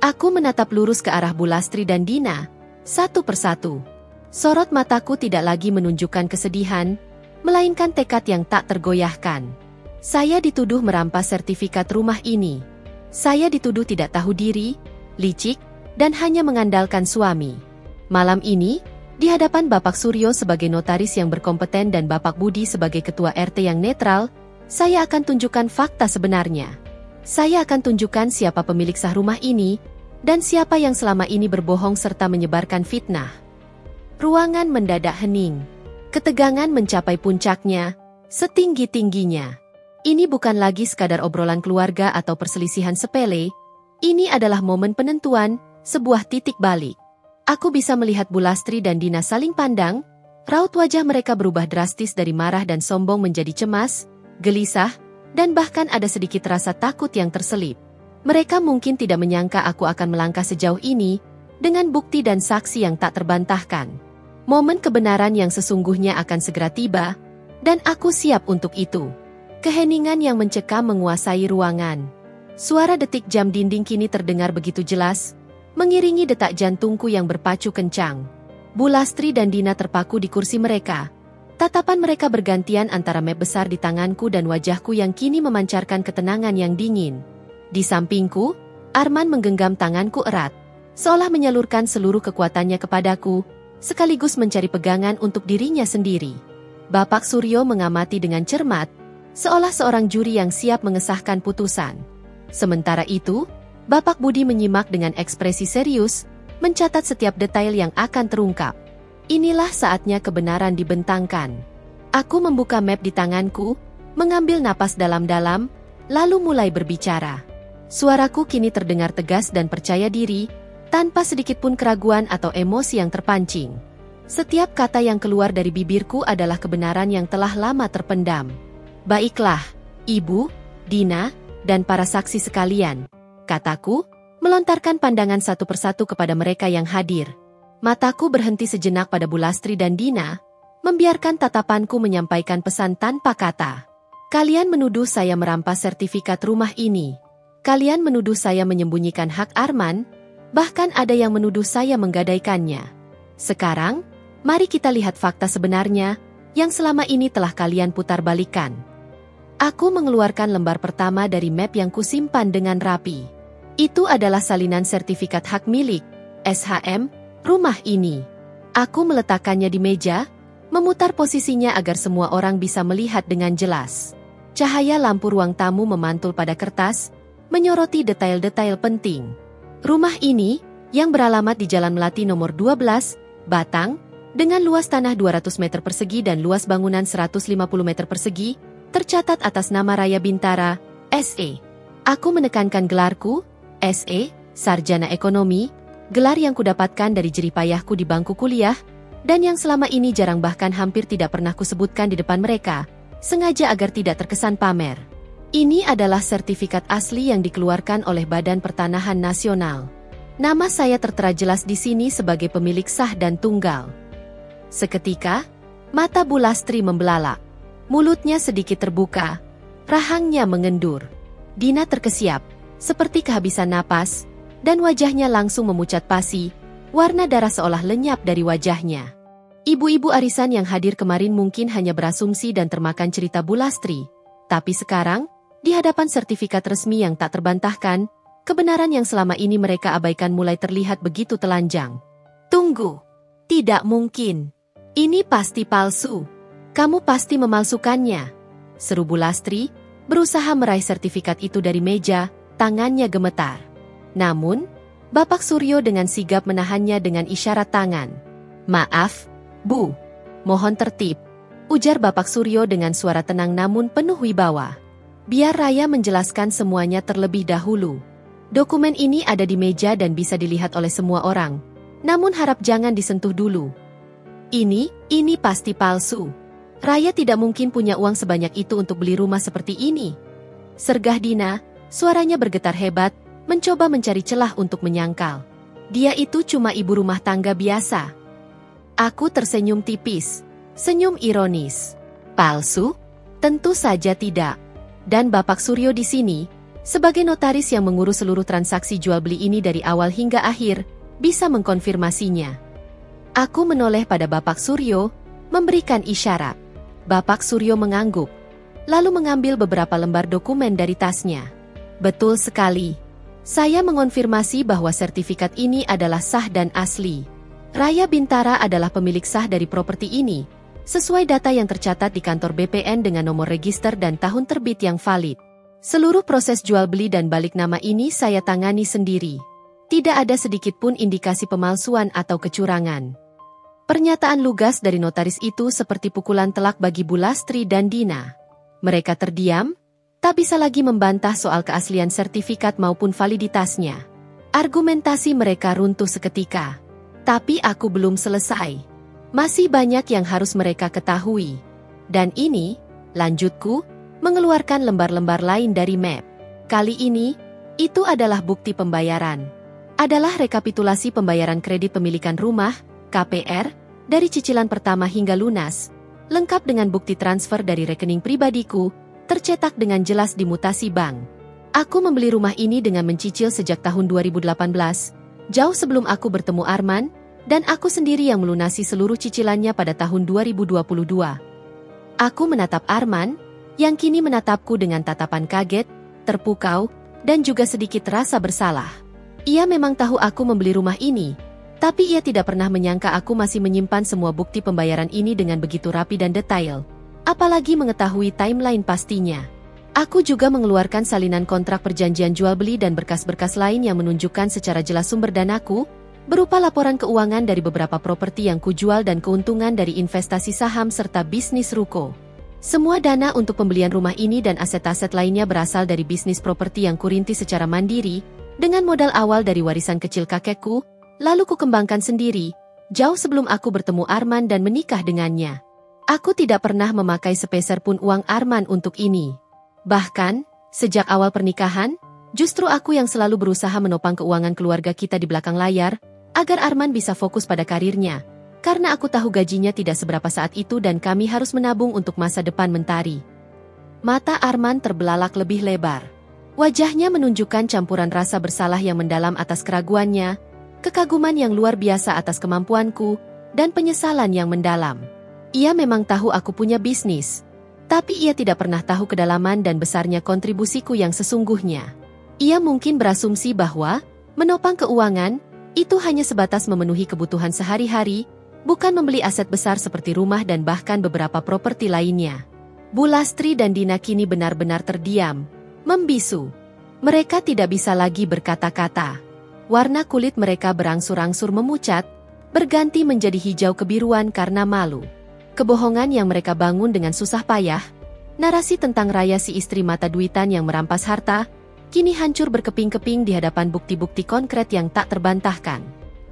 Aku menatap lurus ke arah Bu Lastri dan Dina, satu persatu. Sorot mataku tidak lagi menunjukkan kesedihan, melainkan tekad yang tak tergoyahkan. Saya dituduh merampas sertifikat rumah ini. Saya dituduh tidak tahu diri, licik, dan hanya mengandalkan suami. Malam ini, di hadapan Bapak Suryo sebagai notaris yang berkompeten dan Bapak Budi sebagai ketua RT yang netral, saya akan tunjukkan fakta sebenarnya. Saya akan tunjukkan siapa pemilik sah rumah ini, dan siapa yang selama ini berbohong serta menyebarkan fitnah. Ruangan mendadak hening. Ketegangan mencapai puncaknya, setinggi-tingginya. Ini bukan lagi sekadar obrolan keluarga atau perselisihan sepele, ini adalah momen penentuan, sebuah titik balik. Aku bisa melihat Bu Lastri dan Dina saling pandang, raut wajah mereka berubah drastis dari marah dan sombong menjadi cemas, gelisah, dan bahkan ada sedikit rasa takut yang terselip. Mereka mungkin tidak menyangka aku akan melangkah sejauh ini, dengan bukti dan saksi yang tak terbantahkan. Momen kebenaran yang sesungguhnya akan segera tiba, dan aku siap untuk itu. Keheningan yang mencekam menguasai ruangan. Suara detik jam dinding kini terdengar begitu jelas, mengiringi detak jantungku yang berpacu kencang. Bu Lastri dan Dina terpaku di kursi mereka. Tatapan mereka bergantian antara map besar di tanganku dan wajahku yang kini memancarkan ketenangan yang dingin. Di sampingku, Arman menggenggam tanganku erat, seolah menyalurkan seluruh kekuatannya kepadaku, sekaligus mencari pegangan untuk dirinya sendiri. Bapak Suryo mengamati dengan cermat, seolah seorang juri yang siap mengesahkan putusan. Sementara itu, Bapak Budi menyimak dengan ekspresi serius, mencatat setiap detail yang akan terungkap. Inilah saatnya kebenaran dibentangkan. Aku membuka map di tanganku, mengambil napas dalam-dalam, lalu mulai berbicara. Suaraku kini terdengar tegas dan percaya diri, tanpa sedikit pun keraguan atau emosi yang terpancing. Setiap kata yang keluar dari bibirku adalah kebenaran yang telah lama terpendam. Baiklah, Ibu, Dina, dan para saksi sekalian, kataku, melontarkan pandangan satu persatu kepada mereka yang hadir. Mataku berhenti sejenak pada Bu Lastri dan Dina, membiarkan tatapanku menyampaikan pesan tanpa kata. Kalian menuduh saya merampas sertifikat rumah ini. Kalian menuduh saya menyembunyikan hak Arman, bahkan ada yang menuduh saya menggadaikannya. Sekarang, mari kita lihat fakta sebenarnya, yang selama ini telah kalian putarbalikan. Aku mengeluarkan lembar pertama dari map yang kusimpan dengan rapi. Itu adalah salinan sertifikat hak milik, SHM, rumah ini. Aku meletakkannya di meja, memutar posisinya agar semua orang bisa melihat dengan jelas. Cahaya lampu ruang tamu memantul pada kertas, menyoroti detail-detail penting. Rumah ini, yang beralamat di Jalan Melati nomor 12, Batang, dengan luas tanah 200 meter persegi dan luas bangunan 150 meter persegi, tercatat atas nama Raya Bintara, SE. Aku menekankan gelarku, SE, Sarjana Ekonomi, gelar yang kudapatkan dari jeripayahku di bangku kuliah, dan yang selama ini jarang bahkan hampir tidak pernah kusebutkan di depan mereka, sengaja agar tidak terkesan pamer. Ini adalah sertifikat asli yang dikeluarkan oleh Badan Pertanahan Nasional. Nama saya tertera jelas di sini sebagai pemilik sah dan tunggal. Seketika, mata Bu Lastri membelalak. Mulutnya sedikit terbuka, rahangnya mengendur. Dina terkesiap, seperti kehabisan napas, dan wajahnya langsung memucat pasi, warna darah seolah lenyap dari wajahnya. Ibu-ibu arisan yang hadir kemarin mungkin hanya berasumsi dan termakan cerita Bu Lastri, tapi sekarang, di hadapan sertifikat resmi yang tak terbantahkan, kebenaran yang selama ini mereka abaikan mulai terlihat begitu telanjang. Tunggu, tidak mungkin. Ini pasti palsu. Kamu pasti memalsukannya, seru Bu Lastri, berusaha meraih sertifikat itu dari meja, tangannya gemetar. Namun, Bapak Suryo dengan sigap menahannya dengan isyarat tangan. Maaf, Bu, mohon tertib, ujar Bapak Suryo dengan suara tenang namun penuh wibawa. Biar Raya menjelaskan semuanya terlebih dahulu. Dokumen ini ada di meja dan bisa dilihat oleh semua orang, namun harap jangan disentuh dulu. Ini pasti palsu. Raya tidak mungkin punya uang sebanyak itu untuk beli rumah seperti ini. Sergah Dina, suaranya bergetar hebat, mencoba mencari celah untuk menyangkal. Dia itu cuma ibu rumah tangga biasa. Aku tersenyum tipis, senyum ironis. Palsu? Tentu saja tidak. Dan Bapak Suryo di sini, sebagai notaris yang mengurus seluruh transaksi jual beli ini dari awal hingga akhir, bisa mengkonfirmasinya. Aku menoleh pada Bapak Suryo, memberikan isyarat. Bapak Suryo mengangguk, lalu mengambil beberapa lembar dokumen dari tasnya. Betul sekali. Saya mengonfirmasi bahwa sertifikat ini adalah sah dan asli. Raya Bintara adalah pemilik sah dari properti ini, sesuai data yang tercatat di kantor BPN dengan nomor register dan tahun terbit yang valid. Seluruh proses jual beli dan balik nama ini saya tangani sendiri. Tidak ada sedikit pun indikasi pemalsuan atau kecurangan. Pernyataan lugas dari notaris itu seperti pukulan telak bagi Bu Lastri dan Dina. Mereka terdiam, tak bisa lagi membantah soal keaslian sertifikat maupun validitasnya. Argumentasi mereka runtuh seketika. Tapi aku belum selesai. Masih banyak yang harus mereka ketahui. Dan ini, lanjutku, mengeluarkan lembar-lembar lain dari map. Kali ini, itu adalah bukti pembayaran. Adalah rekapitulasi pembayaran kredit pemilikan rumah, KPR, dari cicilan pertama hingga lunas, lengkap dengan bukti transfer dari rekening pribadiku, tercetak dengan jelas di mutasi bank. Aku membeli rumah ini dengan mencicil sejak tahun 2018, jauh sebelum aku bertemu Arman, dan aku sendiri yang melunasi seluruh cicilannya pada tahun 2022. Aku menatap Arman, yang kini menatapku dengan tatapan kaget, terpukau, dan juga sedikit rasa bersalah. Ia memang tahu aku membeli rumah ini, Tapi ia tidak pernah menyangka aku masih menyimpan semua bukti pembayaran ini dengan begitu rapi dan detail. Apalagi mengetahui timeline pastinya. Aku juga mengeluarkan salinan kontrak perjanjian jual beli dan berkas-berkas lain yang menunjukkan secara jelas sumber danaku, berupa laporan keuangan dari beberapa properti yang kujual dan keuntungan dari investasi saham serta bisnis ruko. Semua dana untuk pembelian rumah ini dan aset-aset lainnya berasal dari bisnis properti yang kurintis secara mandiri, dengan modal awal dari warisan kecil kakekku, lalu kukembangkan sendiri, jauh sebelum aku bertemu Arman dan menikah dengannya. Aku tidak pernah memakai sepeser pun uang Arman untuk ini. Bahkan, sejak awal pernikahan, justru aku yang selalu berusaha menopang keuangan keluarga kita di belakang layar, agar Arman bisa fokus pada karirnya. Karena aku tahu gajinya tidak seberapa saat itu dan kami harus menabung untuk masa depan mentari. Mata Arman terbelalak lebih lebar. Wajahnya menunjukkan campuran rasa bersalah yang mendalam atas keraguannya, kekaguman yang luar biasa atas kemampuanku, dan penyesalan yang mendalam. Ia memang tahu aku punya bisnis. Tapi ia tidak pernah tahu kedalaman dan besarnya kontribusiku yang sesungguhnya. Ia mungkin berasumsi bahwa menopang keuangan itu hanya sebatas memenuhi kebutuhan sehari-hari, bukan membeli aset besar seperti rumah dan bahkan beberapa properti lainnya. Bu Lastri dan Dina kini benar-benar terdiam, membisu. Mereka tidak bisa lagi berkata-kata. Warna kulit mereka berangsur-angsur memucat, berganti menjadi hijau kebiruan karena malu. Kebohongan yang mereka bangun dengan susah payah, narasi tentang Raya si istri mata duitan yang merampas harta, kini hancur berkeping-keping di hadapan bukti-bukti konkret yang tak terbantahkan.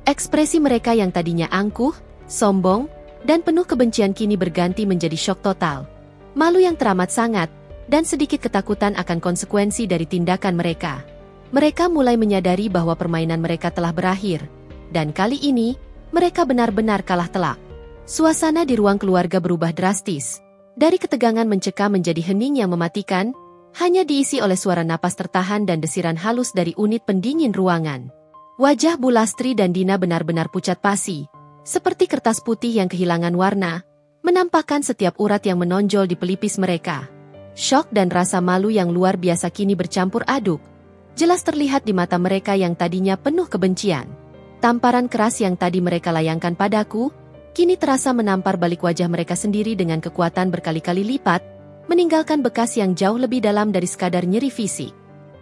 Ekspresi mereka yang tadinya angkuh, sombong, dan penuh kebencian kini berganti menjadi syok total. Malu yang teramat sangat, dan sedikit ketakutan akan konsekuensi dari tindakan mereka. Mereka mulai menyadari bahwa permainan mereka telah berakhir, dan kali ini, mereka benar-benar kalah telak. Suasana di ruang keluarga berubah drastis. Dari ketegangan mencekam menjadi hening yang mematikan, hanya diisi oleh suara napas tertahan dan desiran halus dari unit pendingin ruangan. Wajah Bu Lastri dan Dina benar-benar pucat pasi, seperti kertas putih yang kehilangan warna, menampakkan setiap urat yang menonjol di pelipis mereka. Syok dan rasa malu yang luar biasa kini bercampur aduk, jelas terlihat di mata mereka yang tadinya penuh kebencian. Tamparan keras yang tadi mereka layangkan padaku, kini terasa menampar balik wajah mereka sendiri dengan kekuatan berkali-kali lipat, meninggalkan bekas yang jauh lebih dalam dari sekadar nyeri fisik.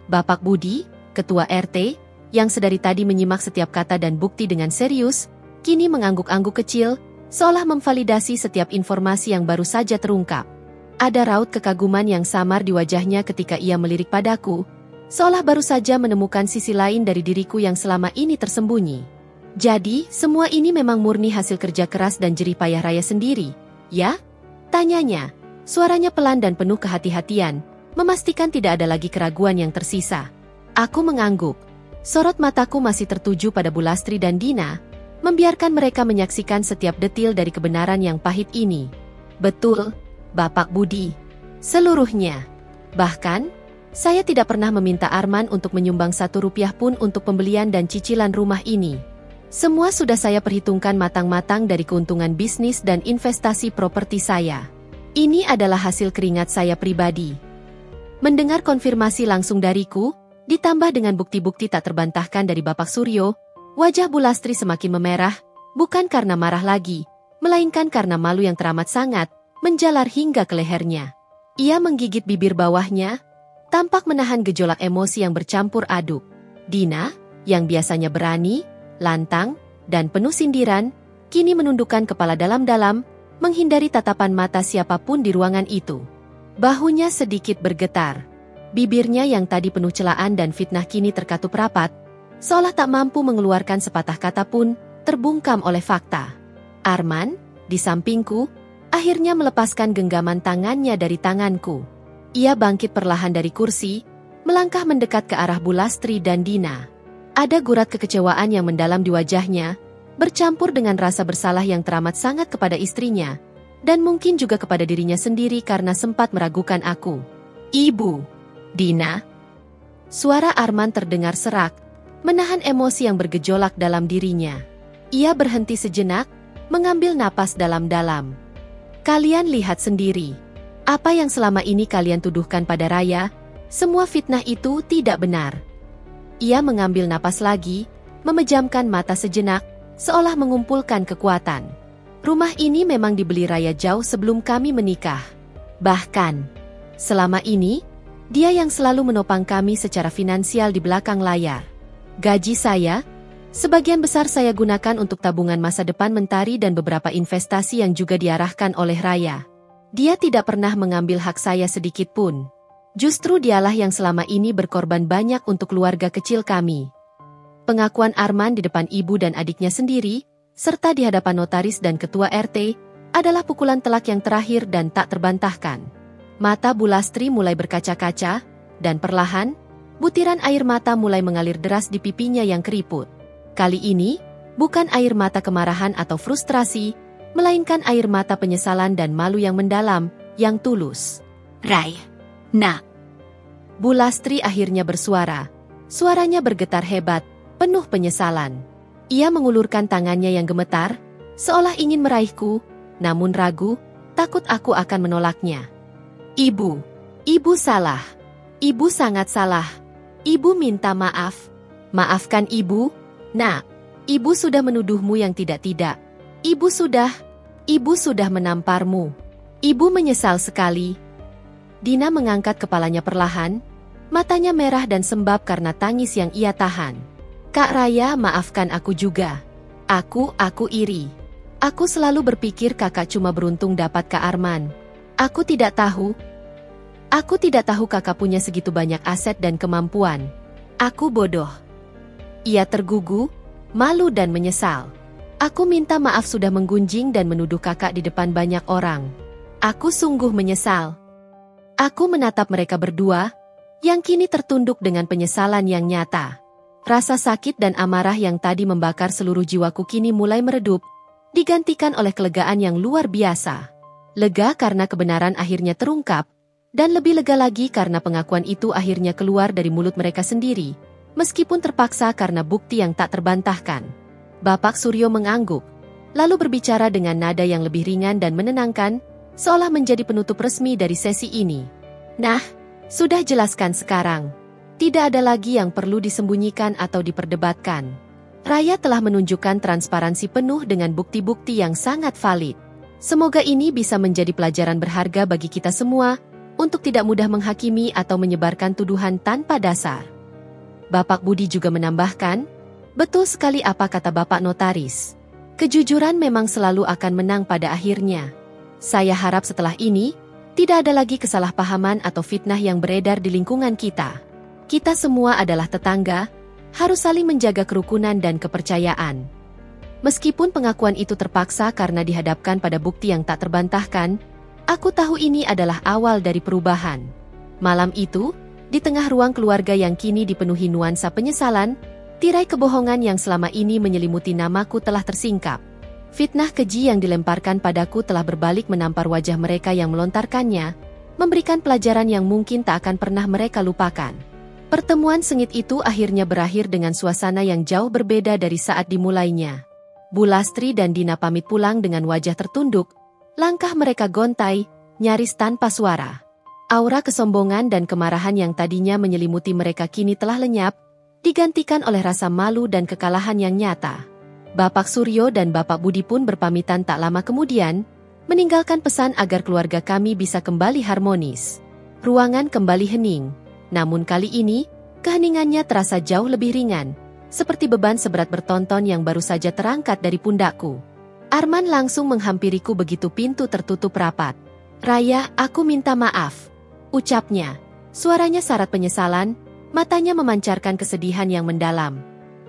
Bapak Budi, Ketua RT, yang sedari tadi menyimak setiap kata dan bukti dengan serius, kini mengangguk-angguk kecil, seolah memvalidasi setiap informasi yang baru saja terungkap. Ada raut kekaguman yang samar di wajahnya ketika ia melirik padaku, seolah baru saja menemukan sisi lain dari diriku yang selama ini tersembunyi. Jadi, semua ini memang murni hasil kerja keras dan jerih payah Raya sendiri, ya? Tanyanya, suaranya pelan dan penuh kehati-hatian, memastikan tidak ada lagi keraguan yang tersisa. Aku mengangguk. Sorot mataku masih tertuju pada Bu Lastri dan Dina, membiarkan mereka menyaksikan setiap detil dari kebenaran yang pahit ini. Betul, Bapak Budi. Seluruhnya. Bahkan, saya tidak pernah meminta Arman untuk menyumbang Rp1 pun untuk pembelian dan cicilan rumah ini. Semua sudah saya perhitungkan matang-matang dari keuntungan bisnis dan investasi properti saya. Ini adalah hasil keringat saya pribadi. Mendengar konfirmasi langsung dariku, ditambah dengan bukti-bukti tak terbantahkan dari Bapak Suryo, wajah Bu Lastri semakin memerah, bukan karena marah lagi, melainkan karena malu yang teramat sangat, menjalar hingga ke lehernya. Ia menggigit bibir bawahnya, tampak menahan gejolak emosi yang bercampur aduk. Dina, yang biasanya berani, lantang, dan penuh sindiran, kini menundukkan kepala dalam-dalam, menghindari tatapan mata siapapun di ruangan itu. Bahunya sedikit bergetar. Bibirnya yang tadi penuh celaan dan fitnah kini terkatup rapat, seolah tak mampu mengeluarkan sepatah kata pun, terbungkam oleh fakta. Arman, di sampingku, akhirnya melepaskan genggaman tangannya dari tanganku. Ia bangkit perlahan dari kursi, melangkah mendekat ke arah Bu Lastri dan Dina. Ada gurat kekecewaan yang mendalam di wajahnya, bercampur dengan rasa bersalah yang teramat sangat kepada istrinya, dan mungkin juga kepada dirinya sendiri karena sempat meragukan aku. Ibu, Dina. Suara Arman terdengar serak, menahan emosi yang bergejolak dalam dirinya. Ia berhenti sejenak, mengambil napas dalam-dalam. Kalian lihat sendiri. Apa yang selama ini kalian tuduhkan pada Raya, semua fitnah itu tidak benar. Ia mengambil napas lagi, memejamkan mata sejenak, seolah mengumpulkan kekuatan. Rumah ini memang dibeli Raya jauh sebelum kami menikah. Bahkan, selama ini, dia yang selalu menopang kami secara finansial di belakang layar. Gaji saya, sebagian besar saya gunakan untuk tabungan masa depan Mentari dan beberapa investasi yang juga diarahkan oleh Raya. Dia tidak pernah mengambil hak saya sedikit pun. Justru dialah yang selama ini berkorban banyak untuk keluarga kecil kami. Pengakuan Arman di depan ibu dan adiknya sendiri, serta di hadapan notaris dan ketua RT, adalah pukulan telak yang terakhir dan tak terbantahkan. Mata Bu Lastri mulai berkaca-kaca, dan perlahan, butiran air mata mulai mengalir deras di pipinya yang keriput. Kali ini, bukan air mata kemarahan atau frustrasi, melainkan air mata penyesalan dan malu yang mendalam, yang tulus. Rai, nak. Bu Lastri akhirnya bersuara. Suaranya bergetar hebat, penuh penyesalan. Ia mengulurkan tangannya yang gemetar, seolah ingin meraihku, namun ragu, takut aku akan menolaknya. Ibu salah. Ibu sangat salah. Ibu minta maaf. Maafkan ibu, nak. Ibu sudah menuduhmu yang tidak-tidak. Ibu sudah menamparmu. Ibu menyesal sekali. Dina mengangkat kepalanya perlahan, matanya merah dan sembab karena tangis yang ia tahan. Kak Raya, maafkan aku juga. Aku iri. Aku selalu berpikir kakak cuma beruntung dapat Kak Arman. Aku tidak tahu kakak punya segitu banyak aset dan kemampuan. Aku bodoh. Ia tergugu, malu dan menyesal. Aku minta maaf sudah menggunjing dan menuduh kakak di depan banyak orang. Aku sungguh menyesal. Aku menatap mereka berdua, yang kini tertunduk dengan penyesalan yang nyata. Rasa sakit dan amarah yang tadi membakar seluruh jiwaku kini mulai meredup, digantikan oleh kelegaan yang luar biasa. Lega karena kebenaran akhirnya terungkap, dan lebih lega lagi karena pengakuan itu akhirnya keluar dari mulut mereka sendiri, meskipun terpaksa karena bukti yang tak terbantahkan. Bapak Suryo mengangguk, lalu berbicara dengan nada yang lebih ringan dan menenangkan, seolah menjadi penutup resmi dari sesi ini. Nah, sudah jelaskan sekarang. Tidak ada lagi yang perlu disembunyikan atau diperdebatkan. Raya telah menunjukkan transparansi penuh dengan bukti-bukti yang sangat valid. Semoga ini bisa menjadi pelajaran berharga bagi kita semua, untuk tidak mudah menghakimi atau menyebarkan tuduhan tanpa dasar. Bapak Budi juga menambahkan, betul sekali apa kata Bapak Notaris. Kejujuran memang selalu akan menang pada akhirnya. Saya harap setelah ini, tidak ada lagi kesalahpahaman atau fitnah yang beredar di lingkungan kita. Kita semua adalah tetangga, harus saling menjaga kerukunan dan kepercayaan. Meskipun pengakuan itu terpaksa karena dihadapkan pada bukti yang tak terbantahkan, aku tahu ini adalah awal dari perubahan. Malam itu, di tengah ruang keluarga yang kini dipenuhi nuansa penyesalan, tirai kebohongan yang selama ini menyelimuti namaku telah tersingkap. Fitnah keji yang dilemparkan padaku telah berbalik menampar wajah mereka yang melontarkannya, memberikan pelajaran yang mungkin tak akan pernah mereka lupakan. Pertemuan sengit itu akhirnya berakhir dengan suasana yang jauh berbeda dari saat dimulainya. Bu Lastri dan Dina pamit pulang dengan wajah tertunduk, langkah mereka gontai, nyaris tanpa suara. Aura kesombongan dan kemarahan yang tadinya menyelimuti mereka kini telah lenyap, digantikan oleh rasa malu dan kekalahan yang nyata. Bapak Suryo dan Bapak Budi pun berpamitan tak lama kemudian, meninggalkan pesan agar keluarga kami bisa kembali harmonis. Ruangan kembali hening, namun kali ini, keheningannya terasa jauh lebih ringan, seperti beban seberat bertonton yang baru saja terangkat dari pundakku. Arman langsung menghampiriku begitu pintu tertutup rapat. Raya, aku minta maaf, ucapnya. Suaranya syarat penyesalan, matanya memancarkan kesedihan yang mendalam.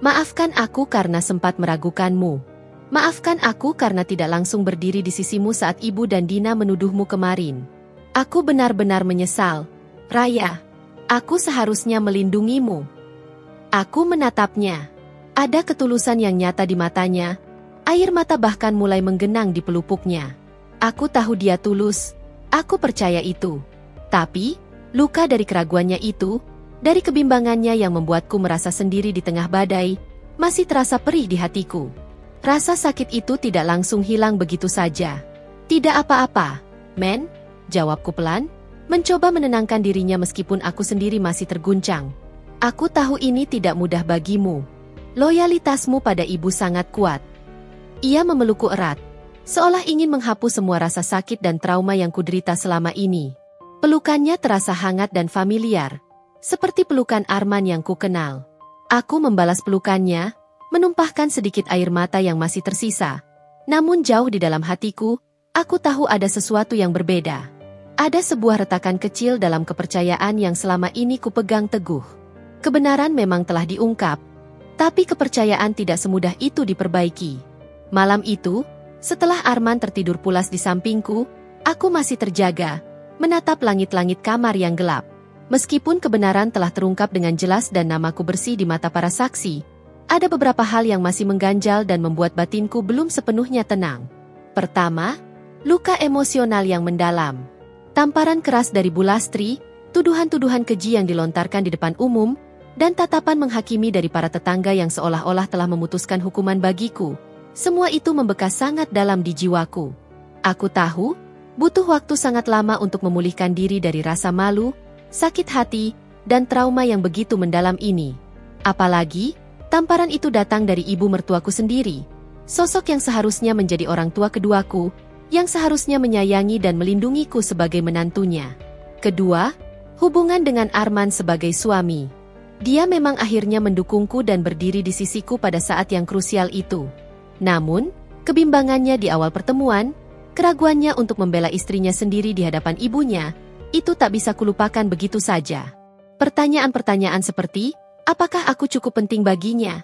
Maafkan aku karena sempat meragukanmu. Maafkan aku karena tidak langsung berdiri di sisimu saat Ibu dan Dina menuduhmu kemarin. Aku benar-benar menyesal. Raya, aku seharusnya melindungimu. Aku menatapnya. Ada ketulusan yang nyata di matanya. Air mata bahkan mulai menggenang di pelupuknya. Aku tahu dia tulus. Aku percaya itu. Tapi, luka dari keraguannya itu, dari kebimbangannya yang membuatku merasa sendiri di tengah badai, masih terasa perih di hatiku. Rasa sakit itu tidak langsung hilang begitu saja. Tidak apa-apa, men, jawabku pelan, mencoba menenangkan dirinya meskipun aku sendiri masih terguncang. Aku tahu ini tidak mudah bagimu. Loyalitasmu pada ibu sangat kuat. Ia memelukku erat, seolah ingin menghapus semua rasa sakit dan trauma yang kuderita selama ini. Pelukannya terasa hangat dan familiar, seperti pelukan Arman yang kukenal. Aku membalas pelukannya, menumpahkan sedikit air mata yang masih tersisa. Namun jauh di dalam hatiku, aku tahu ada sesuatu yang berbeda. Ada sebuah retakan kecil dalam kepercayaan yang selama ini kupegang teguh. Kebenaran memang telah diungkap, tapi kepercayaan tidak semudah itu diperbaiki. Malam itu, setelah Arman tertidur pulas di sampingku, aku masih terjaga, menatap langit-langit kamar yang gelap. Meskipun kebenaran telah terungkap dengan jelas dan namaku bersih di mata para saksi, ada beberapa hal yang masih mengganjal dan membuat batinku belum sepenuhnya tenang. Pertama, luka emosional yang mendalam. Tamparan keras dari Bu Lastri, tuduhan-tuduhan keji yang dilontarkan di depan umum, dan tatapan menghakimi dari para tetangga yang seolah-olah telah memutuskan hukuman bagiku. Semua itu membekas sangat dalam di jiwaku. Aku tahu, butuh waktu sangat lama untuk memulihkan diri dari rasa malu, sakit hati, dan trauma yang begitu mendalam ini. Apalagi, tamparan itu datang dari ibu mertuaku sendiri, sosok yang seharusnya menjadi orang tua keduaku, yang seharusnya menyayangi dan melindungiku sebagai menantunya. Kedua, hubungan dengan Arman sebagai suami. Dia memang akhirnya mendukungku dan berdiri di sisiku pada saat yang krusial itu. Namun, kebimbangannya di awal pertemuan, keraguannya untuk membela istrinya sendiri di hadapan ibunya, itu tak bisa kulupakan begitu saja. Pertanyaan-pertanyaan seperti, apakah aku cukup penting baginya?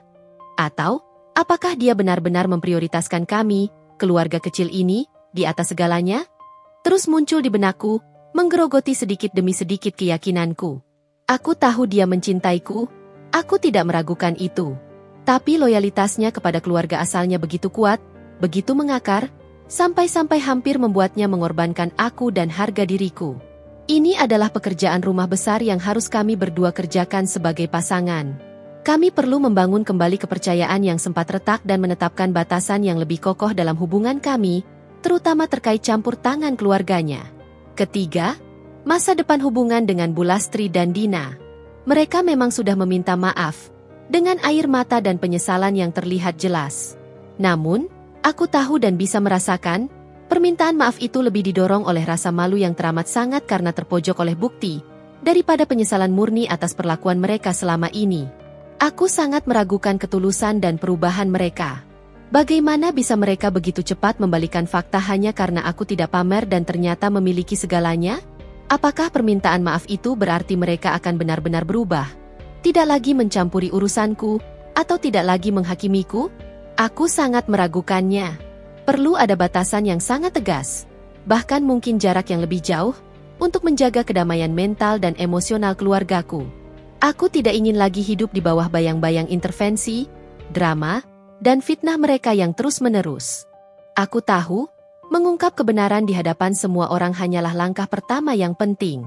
Atau, apakah dia benar-benar memprioritaskan kami, keluarga kecil ini, di atas segalanya? Terus muncul di benakku, menggerogoti sedikit demi sedikit keyakinanku. Aku tahu dia mencintaiku, aku tidak meragukan itu. Tapi loyalitasnya kepada keluarga asalnya begitu kuat, begitu mengakar, sampai-sampai hampir membuatnya mengorbankan aku dan harga diriku. Ini adalah pekerjaan rumah besar yang harus kami berdua kerjakan sebagai pasangan. Kami perlu membangun kembali kepercayaan yang sempat retak dan menetapkan batasan yang lebih kokoh dalam hubungan kami, terutama terkait campur tangan keluarganya. Ketiga, masa depan hubungan dengan Bu Lastri dan Dina. Mereka memang sudah meminta maaf, dengan air mata dan penyesalan yang terlihat jelas. Namun, aku tahu dan bisa merasakan, permintaan maaf itu lebih didorong oleh rasa malu yang teramat sangat karena terpojok oleh bukti, daripada penyesalan murni atas perlakuan mereka selama ini. Aku sangat meragukan ketulusan dan perubahan mereka. Bagaimana bisa mereka begitu cepat membalikan fakta hanya karena aku tidak pamer dan ternyata memiliki segalanya? Apakah permintaan maaf itu berarti mereka akan benar-benar berubah? Tidak lagi mencampuri urusanku, atau tidak lagi menghakimiku? Aku sangat meragukannya. Perlu ada batasan yang sangat tegas, bahkan mungkin jarak yang lebih jauh, untuk menjaga kedamaian mental dan emosional keluargaku. Aku tidak ingin lagi hidup di bawah bayang-bayang intervensi, drama, dan fitnah mereka yang terus-menerus. Aku tahu, mengungkap kebenaran di hadapan semua orang hanyalah langkah pertama yang penting.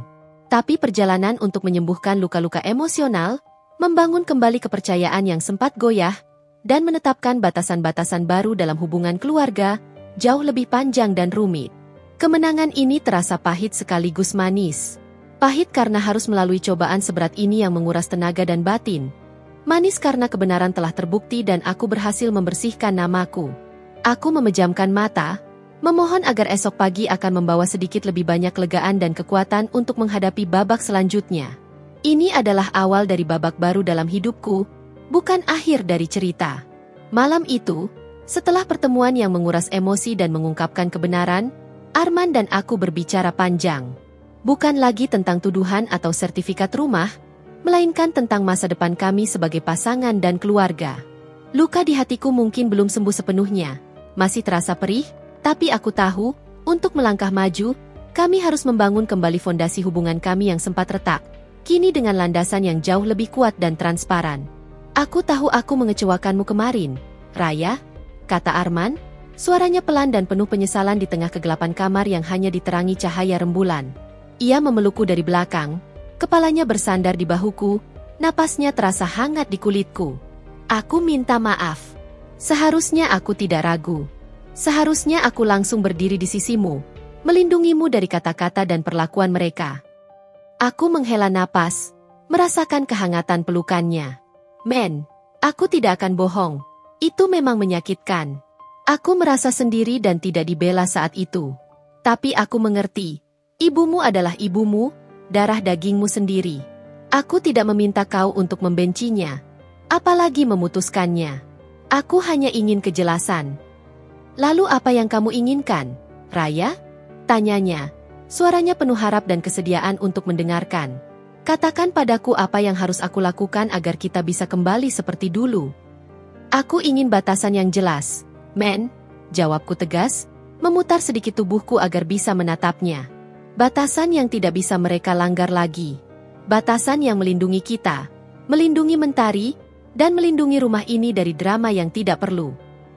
Tapi perjalanan untuk menyembuhkan luka-luka emosional, membangun kembali kepercayaan yang sempat goyah, dan menetapkan batasan-batasan baru dalam hubungan keluarga, jauh lebih panjang dan rumit. Kemenangan ini terasa pahit sekaligus manis. Pahit karena harus melalui cobaan seberat ini yang menguras tenaga dan batin. Manis karena kebenaran telah terbukti dan aku berhasil membersihkan namaku. Aku memejamkan mata, memohon agar esok pagi akan membawa sedikit lebih banyak legaan dan kekuatan untuk menghadapi babak selanjutnya. Ini adalah awal dari babak baru dalam hidupku, bukan akhir dari cerita. Malam itu, setelah pertemuan yang menguras emosi dan mengungkapkan kebenaran, Arman dan aku berbicara panjang. Bukan lagi tentang tuduhan atau sertifikat rumah, melainkan tentang masa depan kami sebagai pasangan dan keluarga. Luka di hatiku mungkin belum sembuh sepenuhnya, masih terasa perih, tapi aku tahu, untuk melangkah maju, kami harus membangun kembali fondasi hubungan kami yang sempat retak, kini dengan landasan yang jauh lebih kuat dan transparan. Aku tahu aku mengecewakanmu kemarin, Raya, kata Arman, suaranya pelan dan penuh penyesalan di tengah kegelapan kamar yang hanya diterangi cahaya rembulan. Ia memelukku dari belakang, kepalanya bersandar di bahuku, napasnya terasa hangat di kulitku. Aku minta maaf. Seharusnya aku tidak ragu. Seharusnya aku langsung berdiri di sisimu, melindungimu dari kata-kata dan perlakuan mereka. Aku menghela napas, merasakan kehangatan pelukannya. Men, aku tidak akan bohong. Itu memang menyakitkan. Aku merasa sendiri dan tidak dibela saat itu. Tapi aku mengerti. Ibumu adalah ibumu, darah dagingmu sendiri. Aku tidak meminta kau untuk membencinya, apalagi memutuskannya. Aku hanya ingin kejelasan. Lalu apa yang kamu inginkan, Raya? Tanyanya. Suaranya penuh harap dan kesediaan untuk mendengarkan. Katakan padaku apa yang harus aku lakukan agar kita bisa kembali seperti dulu. Aku ingin batasan yang jelas, Men, jawabku tegas, memutar sedikit tubuhku agar bisa menatapnya. Batasan yang tidak bisa mereka langgar lagi. Batasan yang melindungi kita, melindungi Mentari, dan melindungi rumah ini dari drama yang tidak perlu.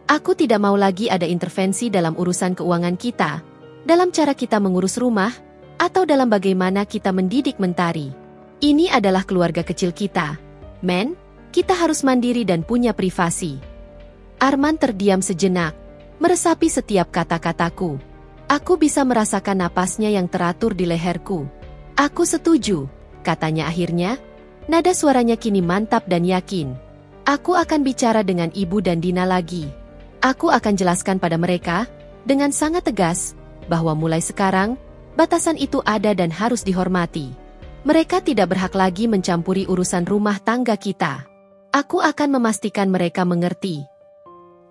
Aku tidak mau lagi ada intervensi dalam urusan keuangan kita, dalam cara kita mengurus rumah, atau dalam bagaimana kita mendidik Mentari. Ini adalah keluarga kecil kita. Men, kita harus mandiri dan punya privasi. Arman terdiam sejenak, meresapi setiap kata-kataku. Aku bisa merasakan napasnya yang teratur di leherku. Aku setuju, katanya akhirnya. Nada suaranya kini mantap dan yakin. Aku akan bicara dengan Ibu dan Dina lagi. Aku akan jelaskan pada mereka, dengan sangat tegas, bahwa mulai sekarang, batasan itu ada dan harus dihormati. Mereka tidak berhak lagi mencampuri urusan rumah tangga kita. Aku akan memastikan mereka mengerti.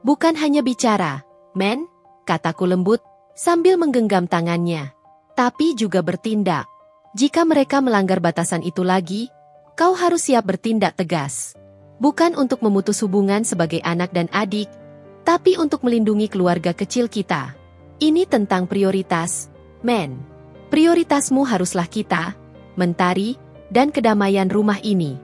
Bukan hanya bicara, Men, kataku lembut, sambil menggenggam tangannya. Tapi juga bertindak. Jika mereka melanggar batasan itu lagi, kau harus siap bertindak tegas. Bukan untuk memutus hubungan sebagai anak dan adik, tapi untuk melindungi keluarga kecil kita. Ini tentang prioritas, Men. Prioritasmu haruslah kita, Mentari, dan kedamaian rumah ini.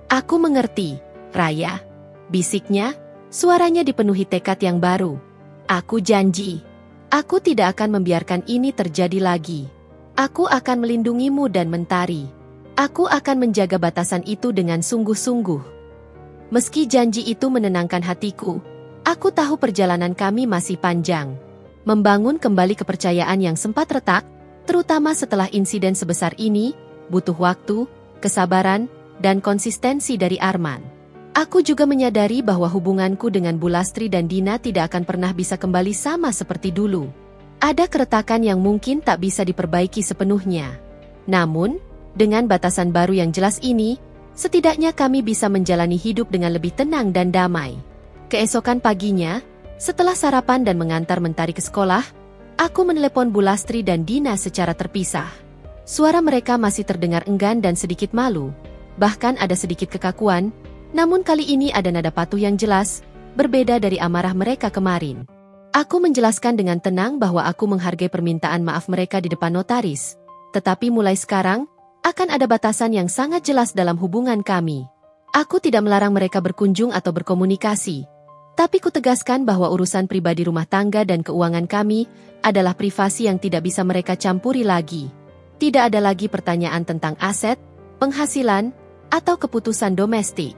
Aku mengerti, Raya. Bisiknya, suaranya dipenuhi tekad yang baru. Aku janji. Aku tidak akan membiarkan ini terjadi lagi. Aku akan melindungimu dan Mentari. Aku akan menjaga batasan itu dengan sungguh-sungguh. Meski janji itu menenangkan hatiku, aku tahu perjalanan kami masih panjang. Membangun kembali kepercayaan yang sempat retak, terutama setelah insiden sebesar ini, butuh waktu, kesabaran, dan konsistensi dari Arman. Aku juga menyadari bahwa hubunganku dengan Bulastri dan Dina tidak akan pernah bisa kembali sama seperti dulu. Ada keretakan yang mungkin tak bisa diperbaiki sepenuhnya. Namun, dengan batasan baru yang jelas ini, setidaknya kami bisa menjalani hidup dengan lebih tenang dan damai. Keesokan paginya, setelah sarapan dan mengantar Mentari ke sekolah, aku menelepon Bulastri dan Dina secara terpisah. Suara mereka masih terdengar enggan dan sedikit malu. Bahkan ada sedikit kekakuan, namun kali ini ada nada patuh yang jelas, berbeda dari amarah mereka kemarin. Aku menjelaskan dengan tenang bahwa aku menghargai permintaan maaf mereka di depan notaris. Tetapi mulai sekarang, akan ada batasan yang sangat jelas dalam hubungan kami. Aku tidak melarang mereka berkunjung atau berkomunikasi. Tapi kutegaskan bahwa urusan pribadi rumah tangga dan keuangan kami adalah privasi yang tidak bisa mereka campuri lagi. Tidak ada lagi pertanyaan tentang aset, penghasilan, atau keputusan domestik.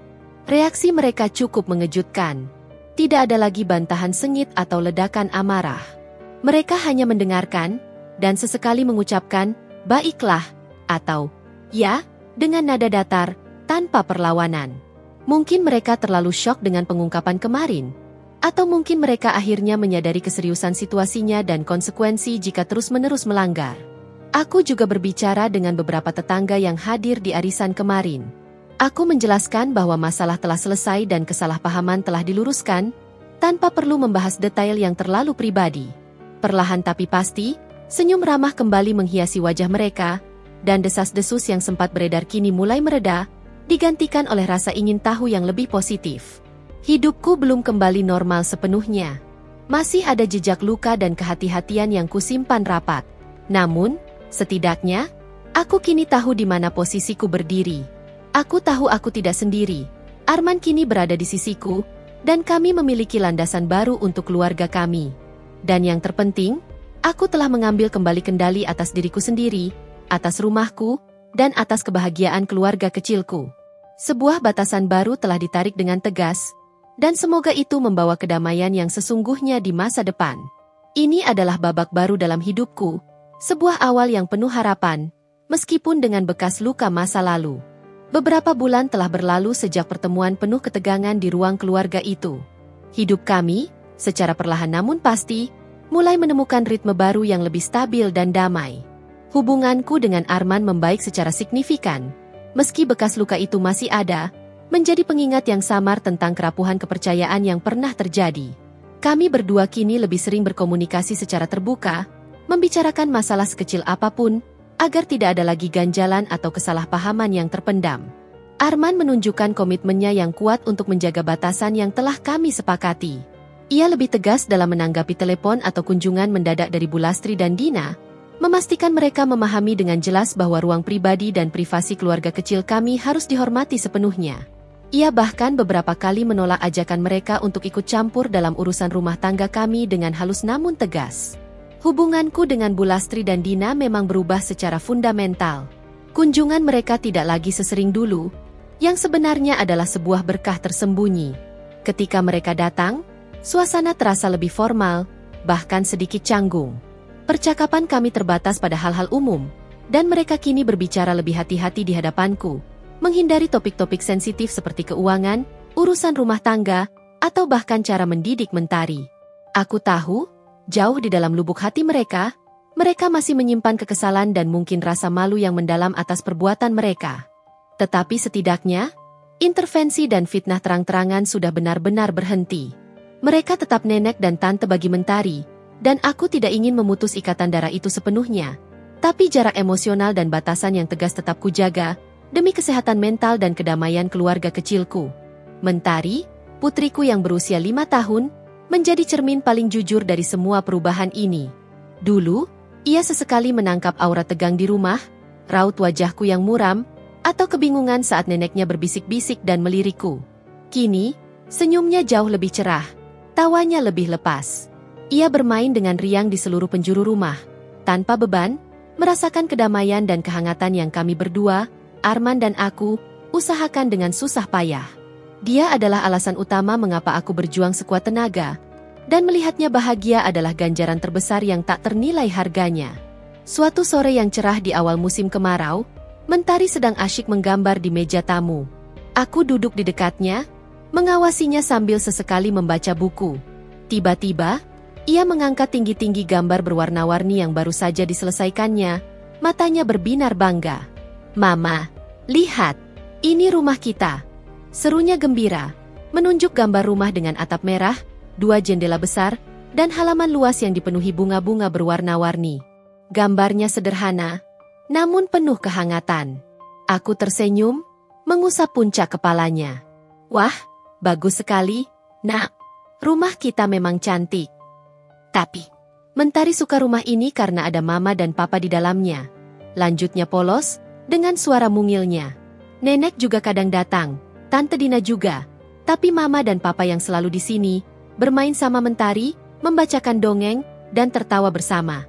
Reaksi mereka cukup mengejutkan. Tidak ada lagi bantahan sengit atau ledakan amarah. Mereka hanya mendengarkan, dan sesekali mengucapkan, "Baiklah," atau "Ya," dengan nada datar, tanpa perlawanan. Mungkin mereka terlalu syok dengan pengungkapan kemarin. Atau mungkin mereka akhirnya menyadari keseriusan situasinya dan konsekuensi jika terus-menerus melanggar. Aku juga berbicara dengan beberapa tetangga yang hadir di arisan kemarin. Aku menjelaskan bahwa masalah telah selesai dan kesalahpahaman telah diluruskan, tanpa perlu membahas detail yang terlalu pribadi. Perlahan tapi pasti, senyum ramah kembali menghiasi wajah mereka, dan desas-desus yang sempat beredar kini mulai mereda, digantikan oleh rasa ingin tahu yang lebih positif. Hidupku belum kembali normal sepenuhnya. Masih ada jejak luka dan kehati-hatian yang kusimpan rapat. Namun, setidaknya, aku kini tahu di mana posisiku berdiri. Aku tahu aku tidak sendiri. Arman kini berada di sisiku, dan kami memiliki landasan baru untuk keluarga kami. Dan yang terpenting, aku telah mengambil kembali kendali atas diriku sendiri, atas rumahku, dan atas kebahagiaan keluarga kecilku. Sebuah batasan baru telah ditarik dengan tegas, dan semoga itu membawa kedamaian yang sesungguhnya di masa depan. Ini adalah babak baru dalam hidupku, sebuah awal yang penuh harapan, meskipun dengan bekas luka masa lalu. Beberapa bulan telah berlalu sejak pertemuan penuh ketegangan di ruang keluarga itu. Hidup kami, secara perlahan namun pasti, mulai menemukan ritme baru yang lebih stabil dan damai. Hubunganku dengan Arman membaik secara signifikan. Meski bekas luka itu masih ada, menjadi pengingat yang samar tentang kerapuhan kepercayaan yang pernah terjadi. Kami berdua kini lebih sering berkomunikasi secara terbuka, membicarakan masalah sekecil apapun, agar tidak ada lagi ganjalan atau kesalahpahaman yang terpendam. Arman menunjukkan komitmennya yang kuat untuk menjaga batasan yang telah kami sepakati. Ia lebih tegas dalam menanggapi telepon atau kunjungan mendadak dari Bulastri dan Dina, memastikan mereka memahami dengan jelas bahwa ruang pribadi dan privasi keluarga kecil kami harus dihormati sepenuhnya. Ia bahkan beberapa kali menolak ajakan mereka untuk ikut campur dalam urusan rumah tangga kami dengan halus namun tegas. Hubunganku dengan Bulastri dan Dina memang berubah secara fundamental. Kunjungan mereka tidak lagi sesering dulu, yang sebenarnya adalah sebuah berkah tersembunyi. Ketika mereka datang, suasana terasa lebih formal, bahkan sedikit canggung. Percakapan kami terbatas pada hal-hal umum, dan mereka kini berbicara lebih hati-hati di hadapanku, menghindari topik-topik sensitif seperti keuangan, urusan rumah tangga, atau bahkan cara mendidik Mentari. Aku tahu, jauh di dalam lubuk hati mereka masih menyimpan kekesalan dan mungkin rasa malu yang mendalam atas perbuatan mereka. Tetapi setidaknya, intervensi dan fitnah terang-terangan sudah benar-benar berhenti. Mereka tetap nenek dan tante bagi Mentari, dan aku tidak ingin memutus ikatan darah itu sepenuhnya. Tapi jarak emosional dan batasan yang tegas tetap kujaga, demi kesehatan mental dan kedamaian keluarga kecilku. Mentari, putriku yang berusia 5 tahun, menjadi cermin paling jujur dari semua perubahan ini. Dulu, ia sesekali menangkap aura tegang di rumah, raut wajahku yang muram, atau kebingungan saat neneknya berbisik-bisik dan melirikku. Kini, senyumnya jauh lebih cerah, tawanya lebih lepas. Ia bermain dengan riang di seluruh penjuru rumah, tanpa beban, merasakan kedamaian dan kehangatan yang kami berdua, Arman dan aku, usahakan dengan susah payah. Dia adalah alasan utama mengapa aku berjuang sekuat tenaga, dan melihatnya bahagia adalah ganjaran terbesar yang tak ternilai harganya. Suatu sore yang cerah di awal musim kemarau, Mentari sedang asyik menggambar di meja tamu. Aku duduk di dekatnya, mengawasinya sambil sesekali membaca buku. Tiba-tiba, ia mengangkat tinggi-tinggi gambar berwarna-warni yang baru saja diselesaikannya, matanya berbinar bangga. "Mama, lihat, ini rumah kita," serunya gembira, menunjuk gambar rumah dengan atap merah, 2 jendela besar, dan halaman luas yang dipenuhi bunga-bunga berwarna-warni. Gambarnya sederhana, namun penuh kehangatan. Aku tersenyum, mengusap puncak kepalanya. "Wah, bagus sekali, Nak. Rumah kita memang cantik. Tapi, Mentari suka rumah ini karena ada Mama dan Papa di dalamnya," lanjutnya polos, dengan suara mungilnya. "Nenek juga kadang datang, Tante Dina juga, tapi Mama dan Papa yang selalu di sini, bermain sama Mentari, membacakan dongeng, dan tertawa bersama."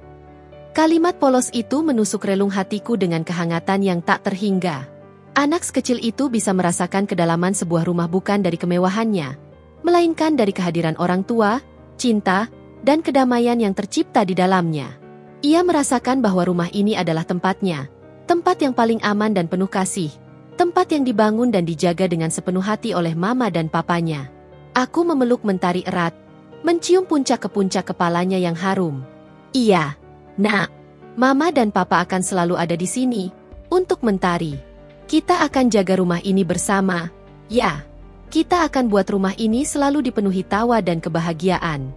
Kalimat polos itu menusuk relung hatiku dengan kehangatan yang tak terhingga. Anak sekecil itu bisa merasakan kedalaman sebuah rumah bukan dari kemewahannya, melainkan dari kehadiran orang tua, cinta, dan kedamaian yang tercipta di dalamnya. Ia merasakan bahwa rumah ini adalah tempatnya, tempat yang paling aman dan penuh kasih, tempat yang dibangun dan dijaga dengan sepenuh hati oleh Mama dan Papanya. Aku memeluk Mentari erat, mencium puncak ke puncak kepalanya yang harum. "Iya, Nak, Mama dan Papa akan selalu ada di sini, untuk Mentari. Kita akan jaga rumah ini bersama. Ya, kita akan buat rumah ini selalu dipenuhi tawa dan kebahagiaan."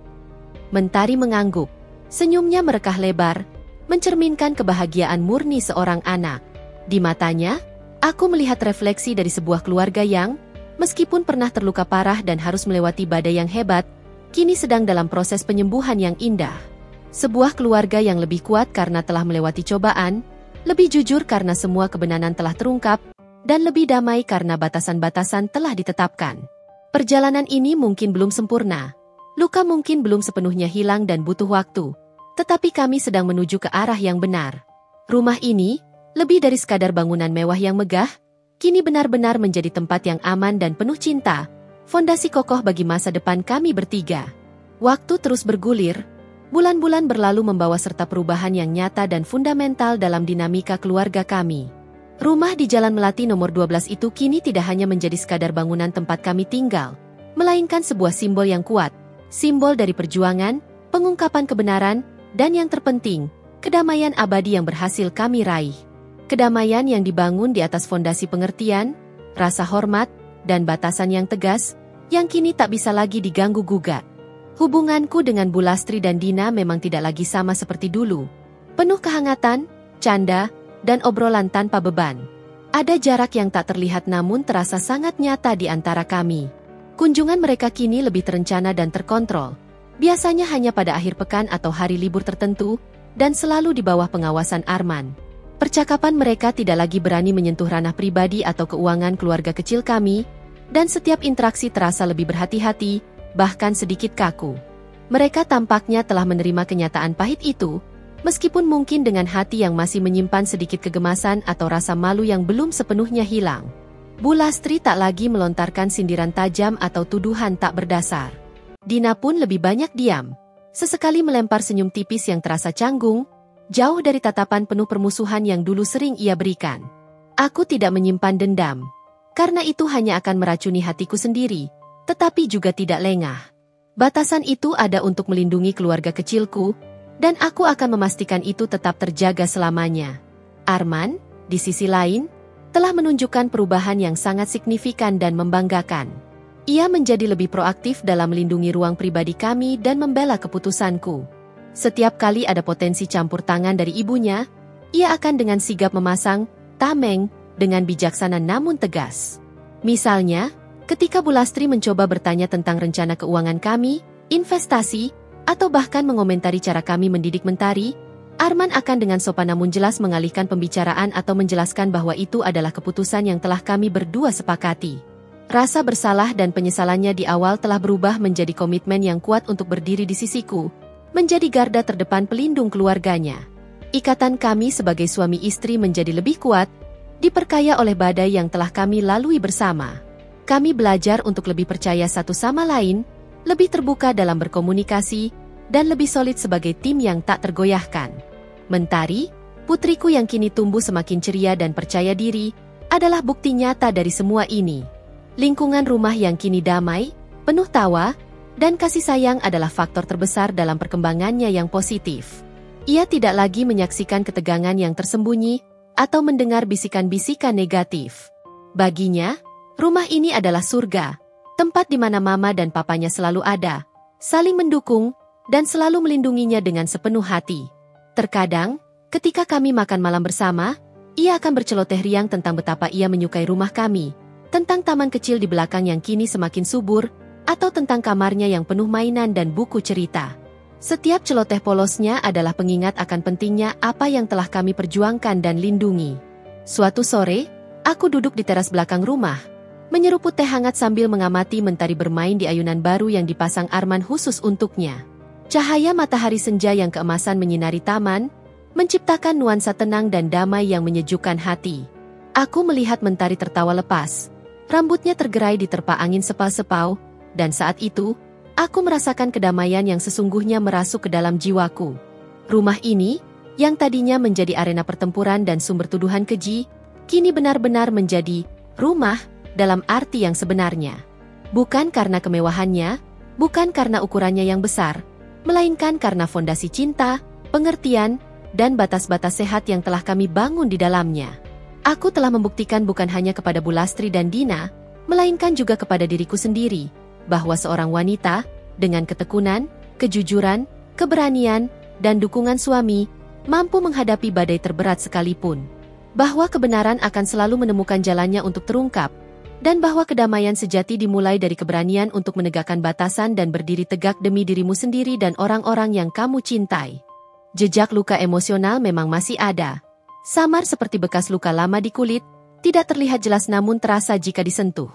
Mentari mengangguk, senyumnya merekah lebar, mencerminkan kebahagiaan murni seorang anak. Di matanya, aku melihat refleksi dari sebuah keluarga yang, meskipun pernah terluka parah dan harus melewati badai yang hebat, kini sedang dalam proses penyembuhan yang indah. Sebuah keluarga yang lebih kuat karena telah melewati cobaan, lebih jujur karena semua kebenaran telah terungkap, dan lebih damai karena batasan-batasan telah ditetapkan. Perjalanan ini mungkin belum sempurna, luka mungkin belum sepenuhnya hilang dan butuh waktu, tetapi kami sedang menuju ke arah yang benar. Rumah ini, lebih dari sekadar bangunan mewah yang megah, kini benar-benar menjadi tempat yang aman dan penuh cinta, fondasi kokoh bagi masa depan kami bertiga. Waktu terus bergulir, bulan-bulan berlalu membawa serta perubahan yang nyata dan fundamental dalam dinamika keluarga kami. Rumah di Jalan Melati nomor 12 itu kini tidak hanya menjadi sekadar bangunan tempat kami tinggal, melainkan sebuah simbol yang kuat, simbol dari perjuangan, pengungkapan kebenaran, dan yang terpenting, kedamaian abadi yang berhasil kami raih. Kedamaian yang dibangun di atas fondasi pengertian, rasa hormat, dan batasan yang tegas, yang kini tak bisa lagi diganggu-gugat. Hubunganku dengan Bu Lastri dan Dina memang tidak lagi sama seperti dulu. Penuh kehangatan, canda, dan obrolan tanpa beban. Ada jarak yang tak terlihat namun terasa sangat nyata di antara kami. Kunjungan mereka kini lebih terencana dan terkontrol. Biasanya hanya pada akhir pekan atau hari libur tertentu, dan selalu di bawah pengawasan Arman. Percakapan mereka tidak lagi berani menyentuh ranah pribadi atau keuangan keluarga kecil kami, dan setiap interaksi terasa lebih berhati-hati, bahkan sedikit kaku. Mereka tampaknya telah menerima kenyataan pahit itu, meskipun mungkin dengan hati yang masih menyimpan sedikit kegemasan atau rasa malu yang belum sepenuhnya hilang. Bu Lastri tak lagi melontarkan sindiran tajam atau tuduhan tak berdasar. Dina pun lebih banyak diam. Sesekali melempar senyum tipis yang terasa canggung, jauh dari tatapan penuh permusuhan yang dulu sering ia berikan. Aku tidak menyimpan dendam, karena itu hanya akan meracuni hatiku sendiri, tetapi juga tidak lengah. Batasan itu ada untuk melindungi keluarga kecilku, dan aku akan memastikan itu tetap terjaga selamanya. Arman, di sisi lain, telah menunjukkan perubahan yang sangat signifikan dan membanggakan. Ia menjadi lebih proaktif dalam melindungi ruang pribadi kami dan membela keputusanku. Setiap kali ada potensi campur tangan dari ibunya, ia akan dengan sigap memasang tameng dengan bijaksana namun tegas. Misalnya, ketika Bu Lastri mencoba bertanya tentang rencana keuangan kami, investasi, atau bahkan mengomentari cara kami mendidik Mentari, Arman akan dengan sopan namun jelas mengalihkan pembicaraan atau menjelaskan bahwa itu adalah keputusan yang telah kami berdua sepakati. Rasa bersalah dan penyesalannya di awal telah berubah menjadi komitmen yang kuat untuk berdiri di sisiku, menjadi garda terdepan pelindung keluarganya. Ikatan kami sebagai suami istri menjadi lebih kuat, diperkaya oleh badai yang telah kami lalui bersama. Kami belajar untuk lebih percaya satu sama lain, lebih terbuka dalam berkomunikasi, dan lebih solid sebagai tim yang tak tergoyahkan. Mentari, putriku yang kini tumbuh semakin ceria dan percaya diri, adalah bukti nyata dari semua ini. Lingkungan rumah yang kini damai, penuh tawa, dan kasih sayang adalah faktor terbesar dalam perkembangannya yang positif. Ia tidak lagi menyaksikan ketegangan yang tersembunyi, atau mendengar bisikan-bisikan negatif. Baginya, rumah ini adalah surga, tempat di mana mama dan papanya selalu ada, saling mendukung, dan selalu melindunginya dengan sepenuh hati. Terkadang, ketika kami makan malam bersama, ia akan berceloteh riang tentang betapa ia menyukai rumah kami, tentang taman kecil di belakang yang kini semakin subur, atau tentang kamarnya yang penuh mainan dan buku cerita. Setiap celoteh polosnya adalah pengingat akan pentingnya apa yang telah kami perjuangkan dan lindungi. Suatu sore, aku duduk di teras belakang rumah, menyeruput teh hangat sambil mengamati Mentari bermain di ayunan baru yang dipasang Arman khusus untuknya. Cahaya matahari senja yang keemasan menyinari taman, menciptakan nuansa tenang dan damai yang menyejukkan hati. Aku melihat Mentari tertawa lepas. Rambutnya tergerai diterpa angin sepau-sepau, dan saat itu, aku merasakan kedamaian yang sesungguhnya merasuk ke dalam jiwaku. Rumah ini, yang tadinya menjadi arena pertempuran dan sumber tuduhan keji, kini benar-benar menjadi rumah dalam arti yang sebenarnya. Bukan karena kemewahannya, bukan karena ukurannya yang besar, melainkan karena fondasi cinta, pengertian, dan batas-batas sehat yang telah kami bangun di dalamnya. Aku telah membuktikan bukan hanya kepada Bu Lastri dan Dina, melainkan juga kepada diriku sendiri, bahwa seorang wanita, dengan ketekunan, kejujuran, keberanian, dan dukungan suami, mampu menghadapi badai terberat sekalipun. Bahwa kebenaran akan selalu menemukan jalannya untuk terungkap, dan bahwa kedamaian sejati dimulai dari keberanian untuk menegakkan batasan dan berdiri tegak demi dirimu sendiri dan orang-orang yang kamu cintai. Jejak luka emosional memang masih ada. Samar seperti bekas luka lama di kulit, tidak terlihat jelas namun terasa jika disentuh.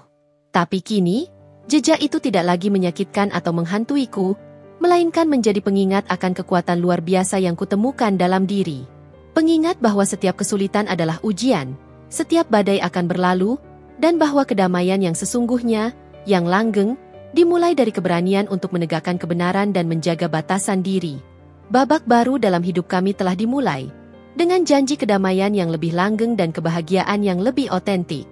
Tapi kini, jejak itu tidak lagi menyakitkan atau menghantuiku, melainkan menjadi pengingat akan kekuatan luar biasa yang kutemukan dalam diri. Pengingat bahwa setiap kesulitan adalah ujian, setiap badai akan berlalu, dan bahwa kedamaian yang sesungguhnya, yang langgeng, dimulai dari keberanian untuk menegakkan kebenaran dan menjaga batasan diri. Babak baru dalam hidup kami telah dimulai, dengan janji kedamaian yang lebih langgeng dan kebahagiaan yang lebih otentik.